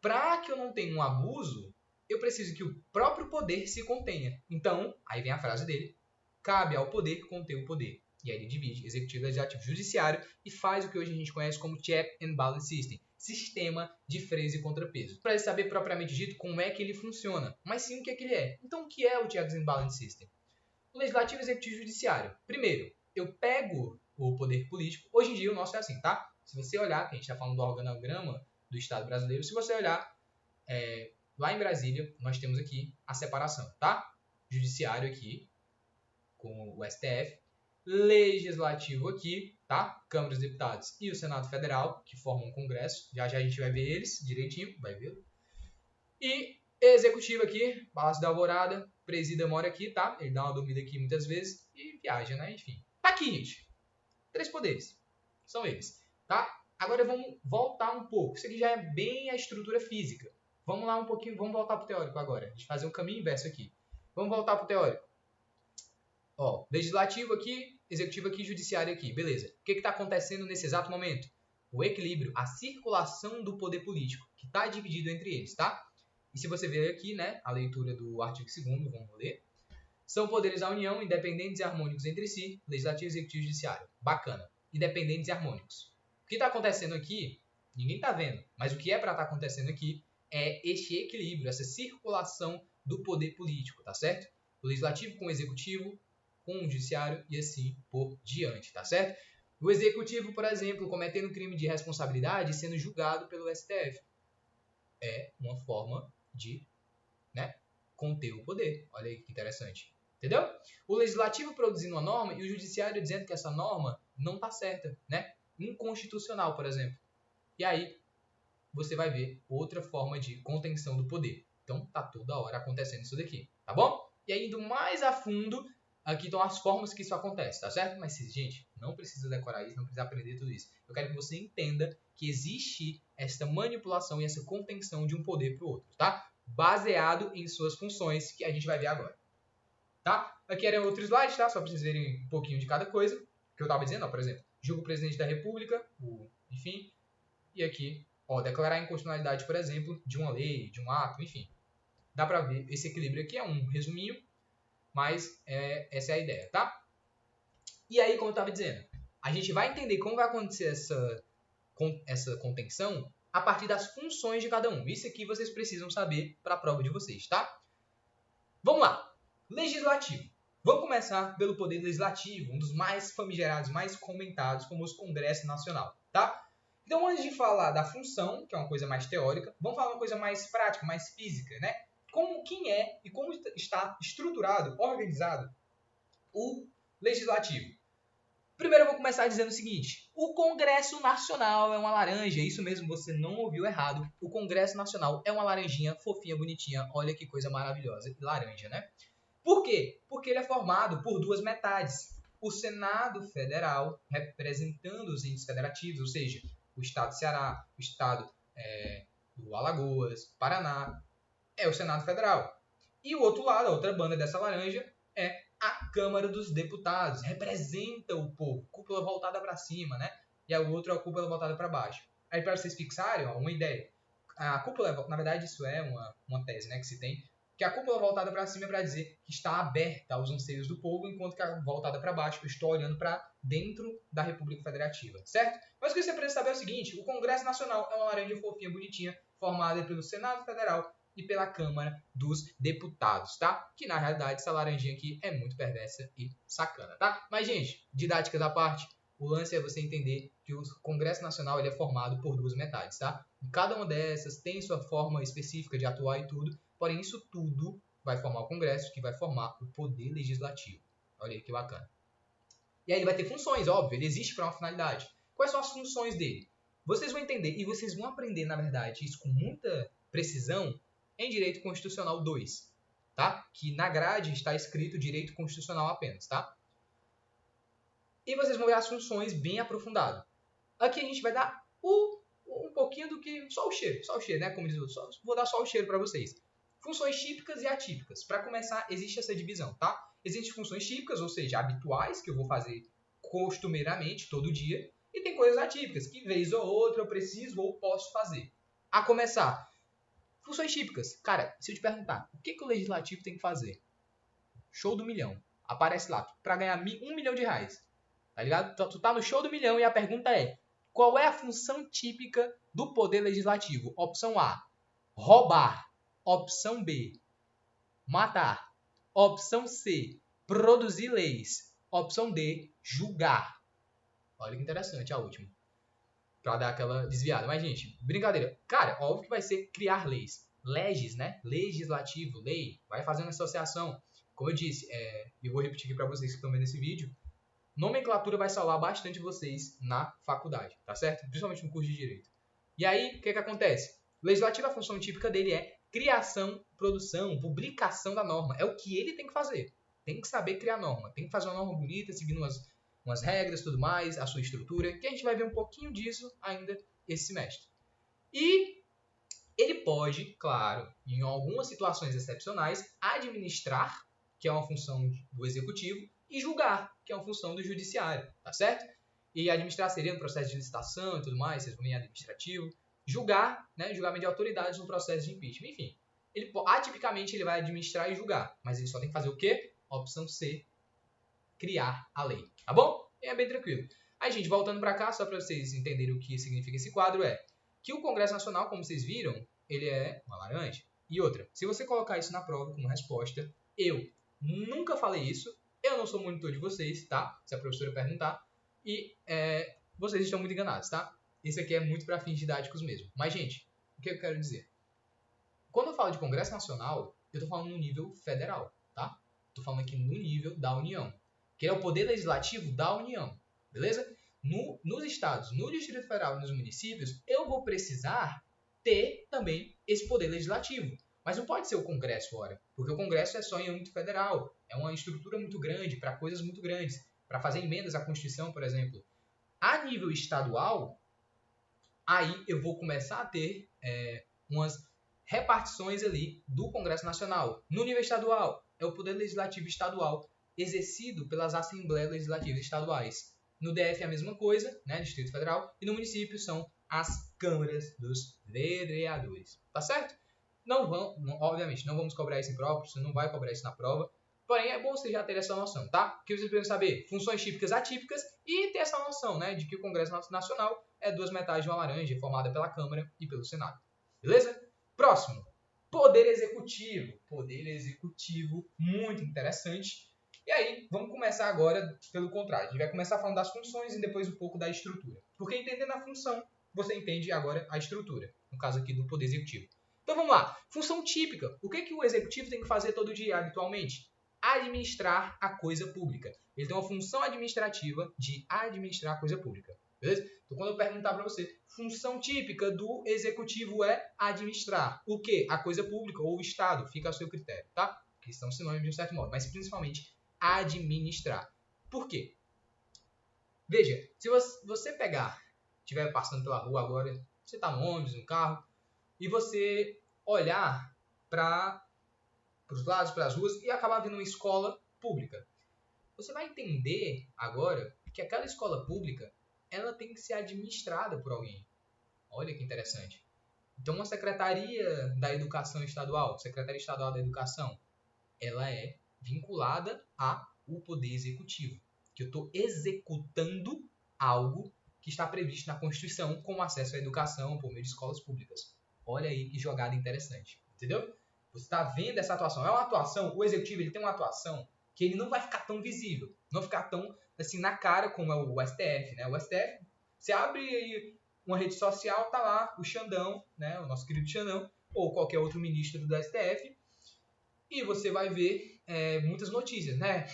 [SPEAKER 1] para que eu não tenha um abuso, eu preciso que o próprio poder se contenha. Então, aí vem a frase dele, cabe ao poder conter o poder. E aí ele divide executivo, legislativo e judiciário e faz o que hoje a gente conhece como Check and Balance System, sistema de freios e contrapeso. Para saber propriamente dito como é que ele funciona, mas sim o que é que ele é. Então o que é o Check and Balance System? O legislativo, executivo e judiciário. Primeiro, eu pego o poder político. Hoje em dia o nosso é assim, tá? Se você olhar, que a gente está falando do organograma do Estado brasileiro, se você olhar lá em Brasília, nós temos aqui a separação, tá? Judiciário aqui, com o STF, legislativo aqui, tá? Câmara dos Deputados e o Senado Federal, que formam um Congresso. Já já a gente vai ver eles direitinho, vai ver. E executivo aqui, Palácio da Alvorada, presida mora aqui, tá? Ele dá uma dormida aqui muitas vezes e viaja, né? Enfim. Tá aqui, gente. 3 poderes. São eles, tá? Agora vamos voltar um pouco. Isso aqui já é bem a estrutura física. Vamos lá um pouquinho, vamos voltar pro teórico agora. A gente fazer um caminho inverso aqui. Vamos voltar pro teórico. Legislativo aqui, executivo aqui, judiciário aqui. Beleza. O que está acontecendo nesse exato momento? O equilíbrio, a circulação do poder político, que está dividido entre eles, tá? E se você ver aqui, né, a leitura do artigo 2º, vamos ler. São poderes da União, independentes e harmônicos entre si, legislativo, executivo e judiciário. Bacana. Independentes e harmônicos. O que está acontecendo aqui, ninguém está vendo, mas o que é para estar acontecendo aqui é este equilíbrio, essa circulação do poder político, tá certo? O legislativo com o executivo, com o judiciário e assim por diante, tá certo? O executivo, por exemplo, cometendo crime de responsabilidade e sendo julgado pelo STF. É uma forma de, conter o poder. Olha aí que interessante. Entendeu? O legislativo produzindo uma norma e o judiciário dizendo que essa norma não está certa, né? Inconstitucional, por exemplo. E aí você vai ver outra forma de contenção do poder. Então tá toda hora acontecendo isso daqui, tá bom? E aí, indo mais a fundo, aqui estão as formas que isso acontece, tá certo? Mas, gente, não precisa decorar isso, não precisa aprender tudo isso. Eu quero que você entenda que existe essa manipulação e essa contenção de um poder para o outro, tá? Baseado em suas funções, que a gente vai ver agora. Tá? Aqui era outro slide, tá? Só para vocês verem um pouquinho de cada coisa. Que eu estava dizendo, por exemplo, julga o presidente da República, enfim. E aqui, declarar a inconstitucionalidade, por exemplo, de uma lei, de um ato, enfim. Dá para ver esse equilíbrio aqui, é um resuminho. Mas essa é a ideia, tá? E aí, como eu estava dizendo, a gente vai entender como vai acontecer essa contenção a partir das funções de cada um. Isso aqui vocês precisam saber para a prova de vocês, tá? Vamos lá. Legislativo. Vamos começar pelo poder legislativo, um dos mais famigerados, mais comentados, como o Congresso Nacional, tá? Então, antes de falar da função, que é uma coisa mais teórica, vamos falar uma coisa mais prática, mais física, né? Quem é e como está estruturado, organizado o legislativo. Primeiro eu vou começar dizendo o seguinte, o Congresso Nacional é uma laranja, isso mesmo, você não ouviu errado, o Congresso Nacional é uma laranjinha fofinha, bonitinha, olha que coisa maravilhosa, laranja, né? Por quê? Porque ele é formado por 2 metades, o Senado Federal, representando os entes federativos, ou seja, o Estado do Ceará, o Estado do Alagoas, Paraná, é o Senado Federal. E o outro lado, a outra banda dessa laranja, é a Câmara dos Deputados, representa o povo, cúpula voltada para cima, né? E a outra é a cúpula voltada para baixo. Aí para vocês fixarem, ó, uma ideia. A cúpula, na verdade isso é uma tese, né, que se tem, que a cúpula voltada para cima é para dizer que está aberta aos anseios do povo, enquanto que a voltada para baixo eu estou olhando para dentro da República Federativa, certo? Mas o que você precisa saber é o seguinte, o Congresso Nacional é uma laranja fofinha, bonitinha, formada pelo Senado Federal e pela Câmara dos Deputados, tá? Que na realidade essa laranjinha aqui é muito perversa e sacana, tá? Mas gente, didáticas à parte, o lance é você entender que o Congresso Nacional ele é formado por duas metades, tá? E cada uma dessas tem sua forma específica de atuar e tudo, porém isso tudo vai formar o Congresso, que vai formar o Poder Legislativo. Olha aí que bacana. E aí ele vai ter funções, óbvio, ele existe para uma finalidade. Quais são as funções dele? Vocês vão entender, e vocês vão aprender, na verdade, isso com muita precisão em Direito Constitucional 2, tá? Que na grade está escrito Direito Constitucional apenas, tá? E vocês vão ver as funções bem aprofundado. Aqui a gente vai dar um pouquinho do que... Só o cheiro, né? Como diz o outro. Vou dar só o cheiro para vocês. Funções típicas e atípicas. Para começar, existe essa divisão, tá? Existem funções típicas, ou seja, habituais, que eu vou fazer costumeiramente, todo dia. E tem coisas atípicas, que vez ou outra eu preciso ou posso fazer. A começar, funções típicas. Cara, se eu te perguntar, o que o legislativo tem que fazer? Show do milhão. Aparece lá, para ganhar R$1 milhão. Tá ligado? Tu tá no show do milhão e a pergunta é, qual é a função típica do poder legislativo? Opção A, roubar. Opção B, matar. Opção C, produzir leis. Opção D, julgar. Olha que interessante a última. Pra dar aquela desviada. Mas, gente, brincadeira. Cara, óbvio que vai ser criar leis. Legis, né? Legislativo, lei. Vai fazendo associação. Como eu disse, eu vou repetir aqui pra vocês que estão vendo esse vídeo. Nomenclatura vai salvar bastante vocês na faculdade, tá certo? Principalmente no curso de Direito. E aí, o que acontece? O legislativo, a função típica dele é criação, produção, publicação da norma. É o que ele tem que fazer. Tem que saber criar norma. Tem que fazer uma norma bonita, seguindo umas regras e tudo mais, a sua estrutura, que a gente vai ver um pouquinho disso ainda esse semestre. E ele pode, claro, em algumas situações excepcionais, administrar, que é uma função do executivo, e julgar, que é uma função do judiciário, tá certo? E administrar seria no processo de licitação e tudo mais, vocês vão em administrativo. Julgar, né, julgamento de autoridades no processo de impeachment. Enfim, atipicamente ele vai administrar e julgar, mas ele só tem que fazer o quê? Opção C, criar a lei, tá bom? É bem tranquilo. Aí, gente, voltando para cá, só para vocês entenderem o que significa esse quadro, que o Congresso Nacional, como vocês viram, ele é uma laranja. E outra, se você colocar isso na prova como resposta, eu nunca falei isso, eu não sou monitor de vocês, tá? Se a professora perguntar. E vocês estão muito enganados, tá? Isso aqui é muito para fins didáticos mesmo. Mas, gente, o que eu quero dizer? Quando eu falo de Congresso Nacional, eu tô falando no nível federal, tá? Tô falando aqui no nível da União. Que é o poder legislativo da União, beleza? Nos estados, no Distrito Federal e nos municípios, eu vou precisar ter também esse poder legislativo. Mas não pode ser o Congresso, ora, porque o Congresso é só em âmbito federal. É uma estrutura muito grande, para coisas muito grandes. Para fazer emendas à Constituição, por exemplo. A nível estadual, aí eu vou começar a ter umas repartições ali do Congresso Nacional. No nível estadual, é o poder legislativo estadual, exercido pelas Assembleias Legislativas Estaduais. No DF é a mesma coisa, né, Distrito Federal, e no município são as câmaras dos vereadores. Tá certo? Obviamente, não vamos cobrar isso em prova, você não vai cobrar isso na prova, porém é bom você já ter essa noção, tá? Que vocês precisam saber funções típicas atípicas e ter essa noção, né, de que o Congresso Nacional é duas metades de uma laranja, formada pela Câmara e pelo Senado. Beleza? Próximo. Poder Executivo. Poder Executivo, muito interessante. E aí, vamos começar agora pelo contrário. A gente vai começar falando das funções e depois um pouco da estrutura. Porque entendendo a função, você entende agora a estrutura. No caso aqui do Poder Executivo. Então vamos lá. Função típica. O que o Executivo tem que fazer todo dia habitualmente? Administrar a coisa pública. Ele tem uma função administrativa de administrar a coisa pública. Beleza? Então quando eu perguntar para você, função típica do Executivo é administrar o quê? A coisa pública ou o Estado. Fica a seu critério, tá? Que são sinônimos de um certo modo. Mas principalmente administrar. Por quê? Veja, se você estiver passando pela rua agora, você está no ônibus, no carro, e você olhar para os lados, para as ruas, e acabar vendo uma escola pública. Você vai entender agora que aquela escola pública ela tem que ser administrada por alguém. Olha que interessante. Então, uma Secretaria da Educação Estadual, Secretaria Estadual da Educação, ela é vinculada ao Poder Executivo, que eu estou executando algo que está previsto na Constituição, como acesso à educação por meio de escolas públicas. Olha aí que jogada interessante, entendeu? Você está vendo essa atuação. É uma atuação, o Executivo ele tem uma atuação que ele não vai ficar tão visível, não vai ficar tão assim na cara como é o STF, né? O STF, você abre aí uma rede social, tá lá o Xandão, né? O nosso querido Xandão, ou qualquer outro ministro do STF, e você vai ver muitas notícias, né?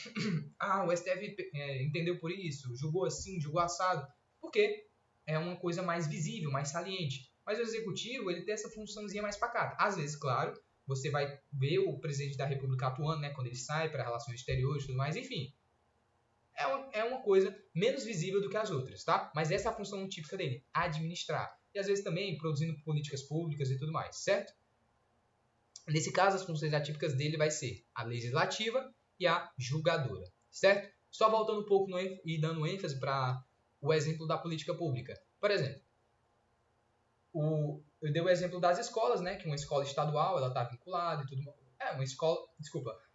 [SPEAKER 1] O STF entendeu por isso, julgou assim, julgou assado, porque é uma coisa mais visível, mais saliente. Mas o Executivo, ele tem essa funçãozinha mais pacata. Às vezes, claro, você vai ver o presidente da República atuando, né, quando ele sai para relações exteriores e tudo mais, enfim. É uma coisa menos visível do que as outras, tá? Mas essa é a função típica dele, administrar. E às vezes também produzindo políticas públicas e tudo mais, certo? Nesse caso, as funções atípicas dele vai ser a legislativa e a julgadora, certo? Só voltando um pouco e dando ênfase para o exemplo da política pública. Por exemplo, eu dei o exemplo das escolas, né? Que uma escola estadual, ela está vinculada e tudo.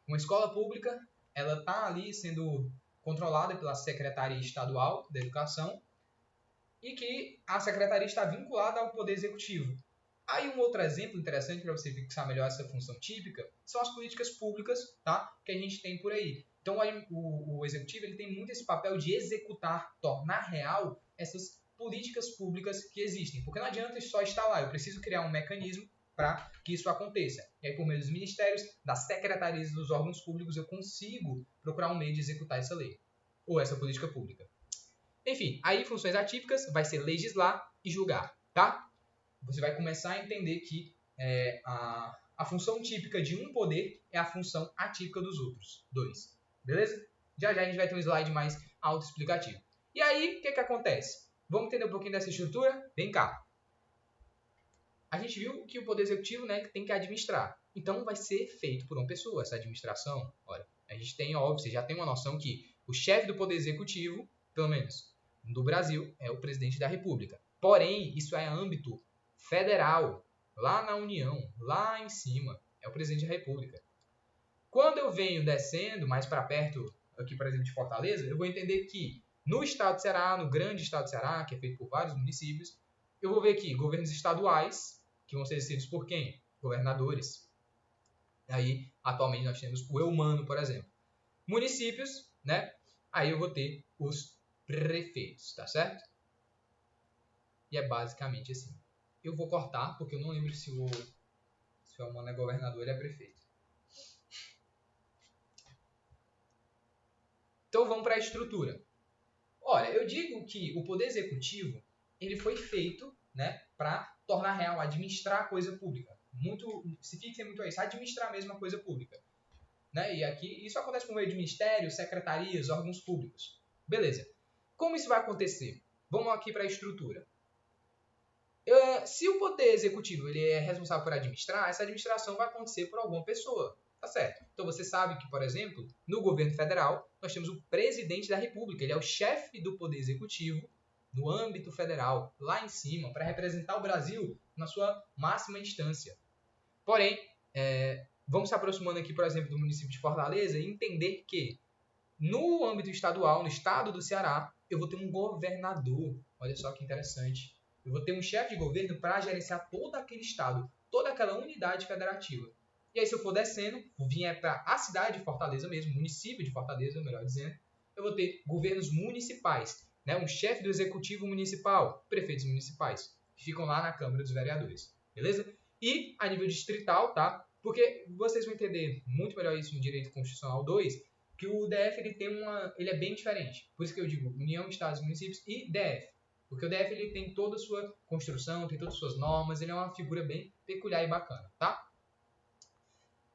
[SPEAKER 1] Uma escola pública, ela está ali sendo controlada pela Secretaria Estadual da Educação e que a Secretaria está vinculada ao Poder Executivo. Aí um outro exemplo interessante para você fixar melhor essa função típica são as políticas públicas, tá? Que a gente tem por aí. Então o Executivo ele tem muito esse papel de executar, tornar real essas políticas públicas que existem. Porque não adianta só estar lá, eu preciso criar um mecanismo para que isso aconteça. E aí, por meio dos ministérios, das secretarias dos órgãos públicos, eu consigo procurar um meio de executar essa lei, ou essa política pública. Enfim, aí funções atípicas vai ser legislar e julgar, tá? Você vai começar a entender que a função típica de um poder é a função atípica dos outros dois. Beleza? Já já a gente vai ter um slide mais autoexplicativo. E aí, o que acontece? Vamos entender um pouquinho dessa estrutura? Vem cá. A gente viu que o Poder Executivo, né, tem que administrar. Então, vai ser feito por uma pessoa, essa administração. Olha, a gente tem, óbvio, você já tem uma noção que o chefe do Poder Executivo, pelo menos do Brasil, é o presidente da República. Porém, isso é âmbito federal, lá na União, lá em cima, é o presidente da República. Quando eu venho descendo mais para perto, aqui, por exemplo, de Fortaleza, eu vou entender que no estado de Ceará, no grande estado de Ceará, que é feito por vários municípios, eu vou ver aqui governos estaduais, que vão ser exercidos por quem? Governadores. Aí, atualmente, nós temos o Eumano, por exemplo. Municípios, né? Aí eu vou ter os prefeitos, tá certo? E é basicamente assim. Eu vou cortar, porque eu não lembro se o Eumano é governador, ele é prefeito. Então vamos para a estrutura. Olha, eu digo que o Poder Executivo ele foi feito, né, para tornar real, administrar a coisa pública. Se fixem muito a isso, administrar mesmo a coisa pública. Né? E aqui isso acontece por meio de ministérios, secretarias, órgãos públicos. Beleza. Como isso vai acontecer? Vamos aqui para a estrutura. Se o Poder Executivo ele é responsável por administrar, essa administração vai acontecer por alguma pessoa. Tá certo? Então você sabe que, por exemplo, no governo federal, nós temos o presidente da República. Ele é o chefe do Poder Executivo no âmbito federal, lá em cima, para representar o Brasil na sua máxima instância. Porém, vamos se aproximando aqui, por exemplo, do município de Fortaleza e entender que no âmbito estadual, no estado do Ceará, eu vou ter um governador. Olha só que interessante. Eu vou ter um chefe de governo para gerenciar todo aquele estado, toda aquela unidade federativa. E aí, se eu for descendo, vier para a cidade de Fortaleza mesmo, município de Fortaleza, melhor dizendo, eu vou ter governos municipais, né? Um chefe do executivo municipal, prefeitos municipais, que ficam lá na Câmara dos Vereadores. Beleza? E a nível distrital, tá? Porque vocês vão entender muito melhor isso no Direito Constitucional 2, que o DF ele é bem diferente. Por isso que eu digo União, Estados, Municípios e DF. Porque o DF ele tem toda a sua construção, tem todas as suas normas, ele é uma figura bem peculiar e bacana, tá?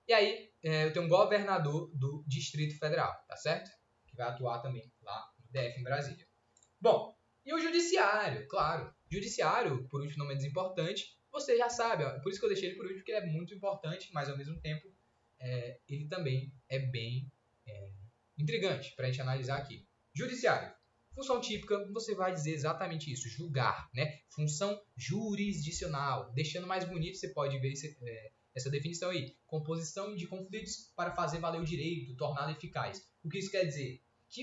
[SPEAKER 1] E aí, eu tenho um governador do Distrito Federal, tá certo? que vai atuar também lá no DF em Brasília. Bom, e o judiciário, claro. Judiciário, por último, não menos importante, você já sabe, ó, por isso que eu deixei ele por último, porque ele é muito importante, mas ao mesmo tempo ele também é bem intrigante para a gente analisar aqui. Judiciário. Função típica, você vai dizer exatamente isso, julgar, né? Função jurisdicional. Deixando mais bonito, você pode ver essa definição aí. Composição de conflitos para fazer valer o direito, torná-lo eficaz. O que isso quer dizer? Que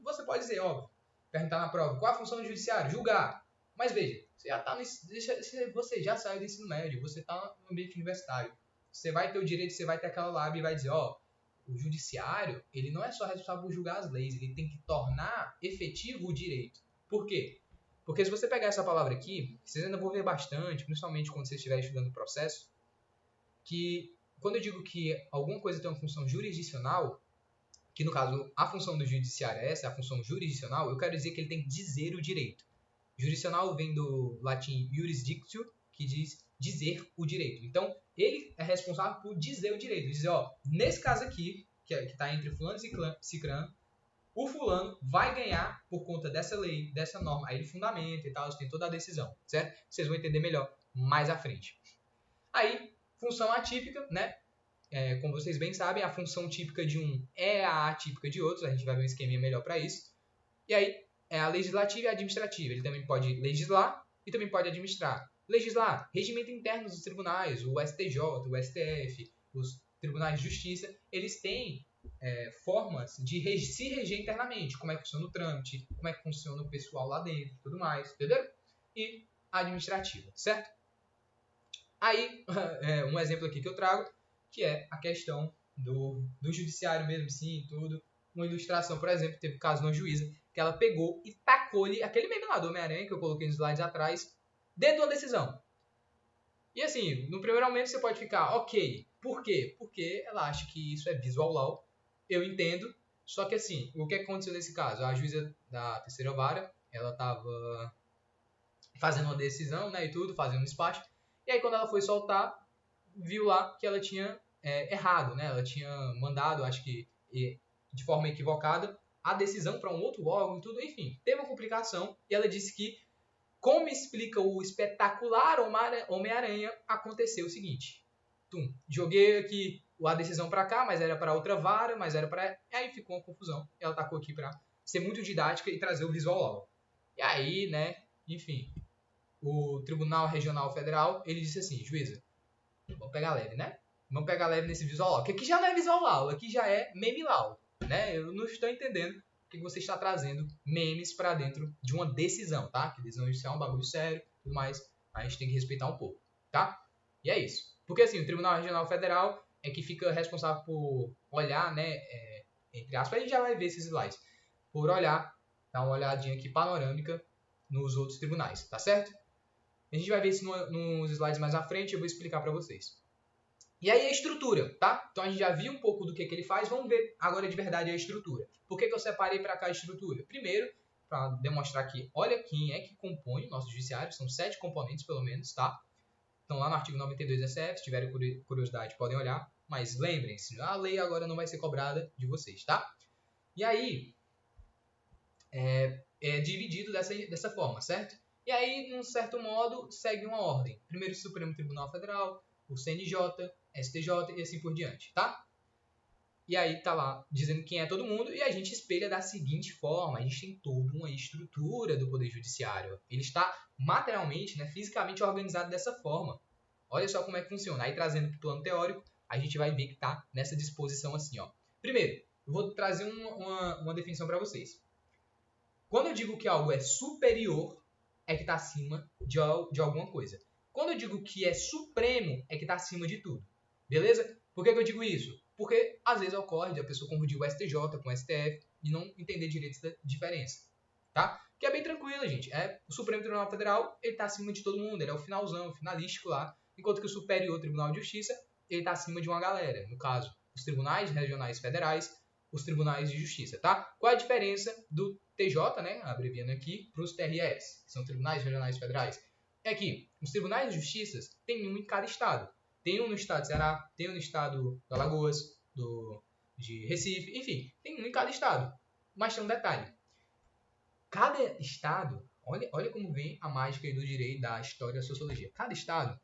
[SPEAKER 1] você pode dizer, óbvio, perguntar na prova, qual a função do judiciário? Julgar. Mas veja, você já saiu do ensino médio, você está no ambiente universitário. Você vai ter o direito, você vai ter aquela lábia e vai dizer, ó, o judiciário, ele não é só responsável por julgar as leis, ele tem que tornar efetivo o direito. Por quê? Porque se você pegar essa palavra aqui, vocês ainda vão ver bastante, principalmente quando vocês estiverem estudando o processo, que quando eu digo que alguma coisa tem uma função jurisdicional, que no caso a função do judiciário é essa, a função jurisdicional, eu quero dizer que ele tem que dizer o direito. Jurisdicional vem do latim jurisdictio, que diz dizer o direito. Então, ele é responsável por dizer o direito. Dizer, ó, nesse caso aqui, que está entre fulano e cicrano, o fulano vai ganhar por conta dessa lei, dessa norma. Aí ele fundamenta e tal, tem toda a decisão, certo? Vocês vão entender melhor mais à frente. Aí, função atípica, né? Como vocês bem sabem, a função típica de um é a atípica de outros. A gente vai ver um esqueminha melhor para isso. E aí, é a legislativa e a administrativa. Ele também pode legislar e também pode administrar. Legislar, regimento interno dos tribunais, o STJ, o STF, os tribunais de justiça, eles têm formas de se reger internamente, como é que funciona o trâmite, como é que funciona o pessoal lá dentro e tudo mais, entendeu? E a administrativa, certo? Aí, um exemplo aqui que eu trago, que é a questão do judiciário mesmo, sim, tudo. Uma ilustração, por exemplo, teve um caso de uma juíza que ela pegou e tacou-lhe aquele meme lá do Homem-Aranha que eu coloquei nos slides atrás, dentro de uma decisão. E assim, no primeiro momento você pode ficar, ok, por quê? Porque ela acha que isso é visual law, eu entendo, só que assim, o que aconteceu nesse caso? A juíza da terceira vara, ela estava fazendo uma decisão, né, e tudo, fazendo um despacho, e aí quando ela foi soltar, viu lá que ela tinha errado, né, ela tinha mandado, acho que de forma equivocada, a decisão para um outro órgão e tudo, enfim, teve uma complicação, e ela disse que, como explica o espetacular Homem-Aranha, aconteceu o seguinte. Joguei aqui a decisão para cá, mas era para outra vara, mas era para... Aí ficou uma confusão. Ela tacou aqui para ser muito didática e trazer o visual law. E aí, né, enfim, o Tribunal Regional Federal, ele disse assim, juíza, vamos pegar leve, né? Vamos pegar leve nesse visual law, que aqui já não é visual law, aqui já é meme law, né? Eu não estou entendendo que você está trazendo memes para dentro de uma decisão, tá? Que decisão judicial é um bagulho sério, tudo mais, a gente tem que respeitar um pouco, tá? E é isso. Porque assim, o Tribunal Regional Federal é que fica responsável por olhar, né, entre aspas, a gente já vai ver esses slides, por olhar, dar uma olhadinha aqui panorâmica nos outros tribunais, tá certo? A gente vai ver isso nos slides mais à frente, eu vou explicar para vocês. E aí a estrutura, tá? Então a gente já viu um pouco do que ele faz, vamos ver agora de verdade a estrutura. Por que eu separei para cá a estrutura? Primeiro, para demonstrar que, olha quem é que compõe o nosso judiciário, são 7 componentes pelo menos, tá? Então lá no artigo 92 da CF, se tiverem curiosidade podem olhar, mas lembrem-se, a lei agora não vai ser cobrada de vocês, tá? E aí, é dividido dessa forma, certo? E aí, num certo modo, segue uma ordem. Primeiro o Supremo Tribunal Federal, o CNJ, STJ e assim por diante, tá? E aí tá lá dizendo quem é todo mundo e a gente espelha da seguinte forma, a gente tem toda uma estrutura do Poder Judiciário. Ele está materialmente, né, fisicamente organizado dessa forma. Olha só como é que funciona. Aí trazendo para o plano teórico, a gente vai ver que tá nessa disposição assim, ó. Primeiro, eu vou trazer uma definição para vocês. Quando eu digo que algo é superior, é que está acima de alguma coisa. Quando eu digo que é supremo, é que está acima de tudo. Beleza? Por que eu digo isso? Porque às vezes ocorre de a pessoa confundir o STJ com o STF e não entender direito essa diferença. Tá? Que é bem tranquilo, gente. O Supremo Tribunal Federal, ele está acima de todo mundo. Ele é o finalzão, o finalístico lá. Enquanto que o Superior Tribunal de Justiça, ele está acima de uma galera. No caso, os tribunais regionais federais, os tribunais de justiça, tá? Qual é a diferença do TJ, né, abreviando aqui, para os TRFs, que são tribunais regionais federais? É que os tribunais de justiça tem um em cada estado. Tem um no estado de Ceará, tem um no estado de Alagoas, de Recife, enfim, tem um em cada estado. Mas tem um detalhe. Cada estado, olha como vem a mágica aí do direito, da história e da sociologia. Cada estado,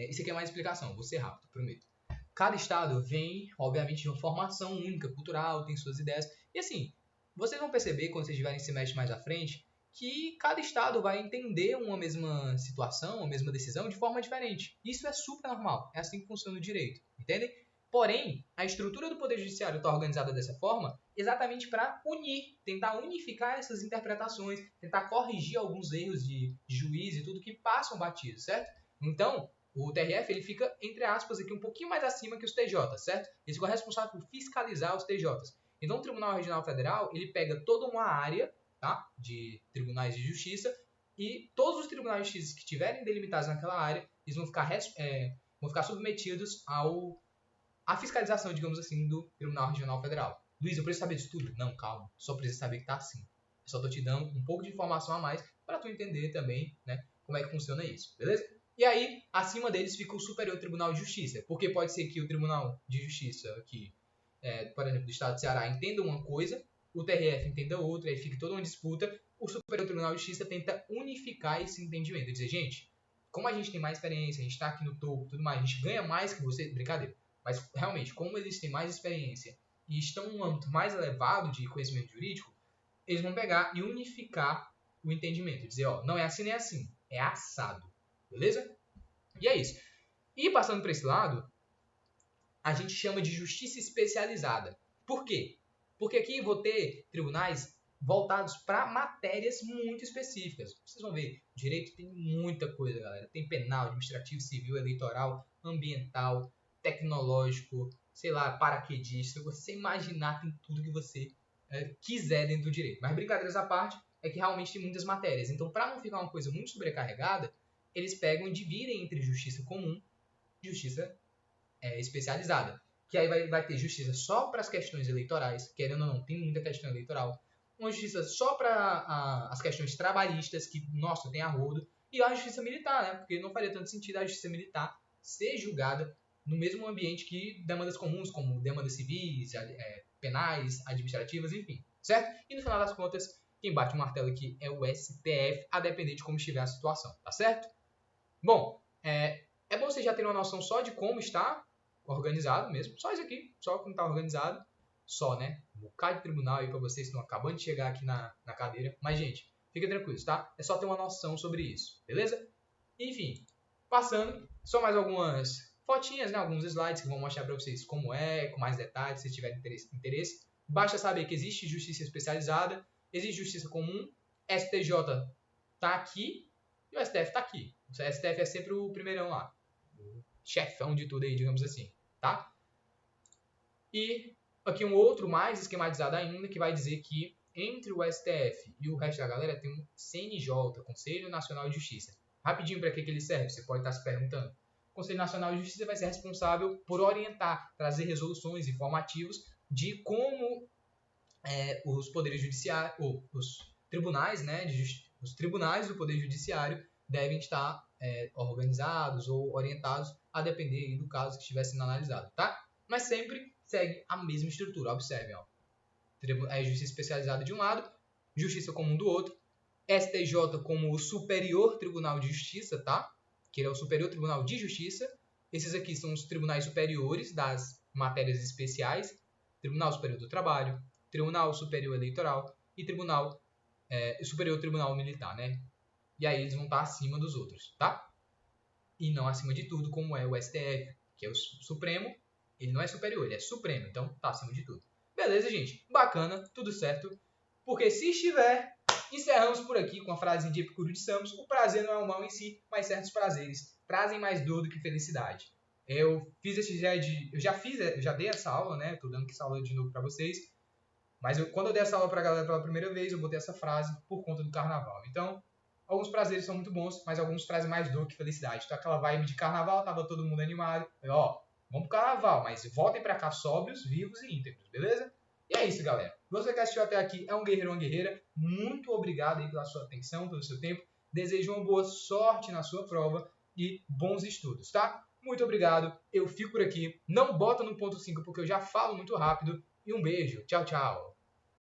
[SPEAKER 1] isso aqui é mais explicação, vou ser rápido, prometo. Cada estado vem, obviamente, de uma formação única, cultural, tem suas ideias. E assim, vocês vão perceber, quando vocês estiverem esse semestre mais à frente, que cada estado vai entender uma mesma situação, uma mesma decisão de forma diferente. Isso é super normal, é assim que funciona o direito, entendem? Porém, a estrutura do Poder Judiciário está organizada dessa forma exatamente para unir, tentar unificar essas interpretações, tentar corrigir alguns erros de juiz e tudo que passam batidos, certo? Então, o TRF ele fica, entre aspas, aqui um pouquinho mais acima que os TJ, certo? Ele ficou responsável por fiscalizar os TJs. Então, o Tribunal Regional Federal, ele pega toda uma área, tá, de tribunais de justiça e todos os tribunais de justiça que estiverem delimitados naquela área, eles vão ficar submetidos à fiscalização, digamos assim, do Tribunal Regional Federal. Luiz, eu preciso saber disso tudo? Não, calma. Só preciso saber que tá assim. Eu só tô te dando um pouco de informação a mais para tu entender também, né, como é que funciona isso, beleza? E aí, acima deles fica o Superior Tribunal de Justiça, porque pode ser que o Tribunal de Justiça aqui, por exemplo, do Estado de Ceará entenda uma coisa, o TRF entenda outra, aí fica toda uma disputa, o Superior Tribunal de Justiça tenta unificar esse entendimento, dizer, gente, como a gente tem mais experiência, a gente está aqui no topo, tudo mais, a gente ganha mais que você, brincadeira, mas realmente, como eles têm mais experiência e estão num âmbito mais elevado de conhecimento jurídico, eles vão pegar e unificar o entendimento, dizer, ó, não é assim nem assim, é assado. Beleza? E é isso. E passando para esse lado, a gente chama de justiça especializada. Por quê? Porque aqui vou ter tribunais voltados para matérias muito específicas. Vocês vão ver, direito tem muita coisa, galera. Tem penal, administrativo, civil, eleitoral, ambiental, tecnológico, sei lá, paraquedista. Você imaginar, tem tudo que você quiser dentro do direito. Mas brincadeiras à parte, é que realmente tem muitas matérias. Então, para não ficar uma coisa muito sobrecarregada, eles pegam e dividem entre justiça comum e justiça especializada. Que aí vai ter justiça só para as questões eleitorais, querendo ou não, tem muita questão eleitoral. Uma justiça só para as questões trabalhistas, que, nossa, tem arrodo. E a justiça militar, né? Porque não faria tanto sentido a justiça militar ser julgada no mesmo ambiente que demandas comuns, como demandas civis, penais, administrativas, enfim. Certo? E no final das contas, quem bate o martelo aqui é o STF, a depender de como estiver a situação, tá certo? Bom, é bom vocês já terem uma noção só de como está organizado mesmo. Só isso aqui, só como está organizado. Só, né? Um bocado de tribunal aí para vocês que estão acabando de chegar aqui na cadeira. Mas, gente, fiquem tranquilos, tá? É só ter uma noção sobre isso, beleza? Enfim, passando, só mais algumas fotinhas, né? Alguns slides que vão mostrar para vocês como é, com mais detalhes, se tiverem interesse. Basta saber que existe justiça especializada, existe justiça comum, STJ tá aqui e o STF tá aqui. O STF é sempre o primeirão lá, o chefão de tudo aí, digamos assim, tá? E aqui um outro mais esquematizado ainda, que vai dizer que entre o STF e o resto da galera tem um CNJ, Conselho Nacional de Justiça. Rapidinho, para que ele serve? Você pode estar se perguntando. O Conselho Nacional de Justiça vai ser responsável por orientar, trazer resoluções informativos de como os poderes judiciários, ou os tribunais, né, os tribunais do Poder Judiciário devem estar organizados ou orientados a depender do caso que estiver sendo analisado, tá? Mas sempre segue a mesma estrutura. Observem, ó. Justiça especializada de um lado, justiça comum do outro, STJ como o Superior Tribunal de Justiça, tá? Que ele é o Superior Tribunal de Justiça. Esses aqui são os tribunais superiores das matérias especiais, Tribunal Superior do Trabalho, Tribunal Superior Eleitoral e Superior Tribunal Militar, né? E aí eles vão estar acima dos outros, tá? E não acima de tudo, como é o STF, que é o Supremo. Ele não é superior, ele é Supremo, então tá acima de tudo. Beleza, gente? Bacana, tudo certo. Porque se estiver, encerramos por aqui com a frase de Epicuro de Samos: o prazer não é o mal em si, mas certos prazeres trazem mais dor do que felicidade. Eu já dei essa aula, né? Tô dando essa aula de novo para vocês. Mas quando eu dei essa aula pra galera pela primeira vez, eu botei essa frase por conta do carnaval. Então, alguns prazeres são muito bons, mas alguns trazem mais dor que felicidade. Então, aquela vibe de carnaval, tava todo mundo animado. Ó, vamos pro carnaval, mas voltem pra cá sóbrios, vivos e íntegros, beleza? E é isso, galera. Você que assistiu até aqui é um guerreiro ou uma guerreira. Muito obrigado aí pela sua atenção, pelo seu tempo. Desejo uma boa sorte na sua prova e bons estudos, tá? Muito obrigado. Eu fico por aqui. Não bota no ponto 5 porque eu já falo muito rápido. E um beijo. Tchau, tchau.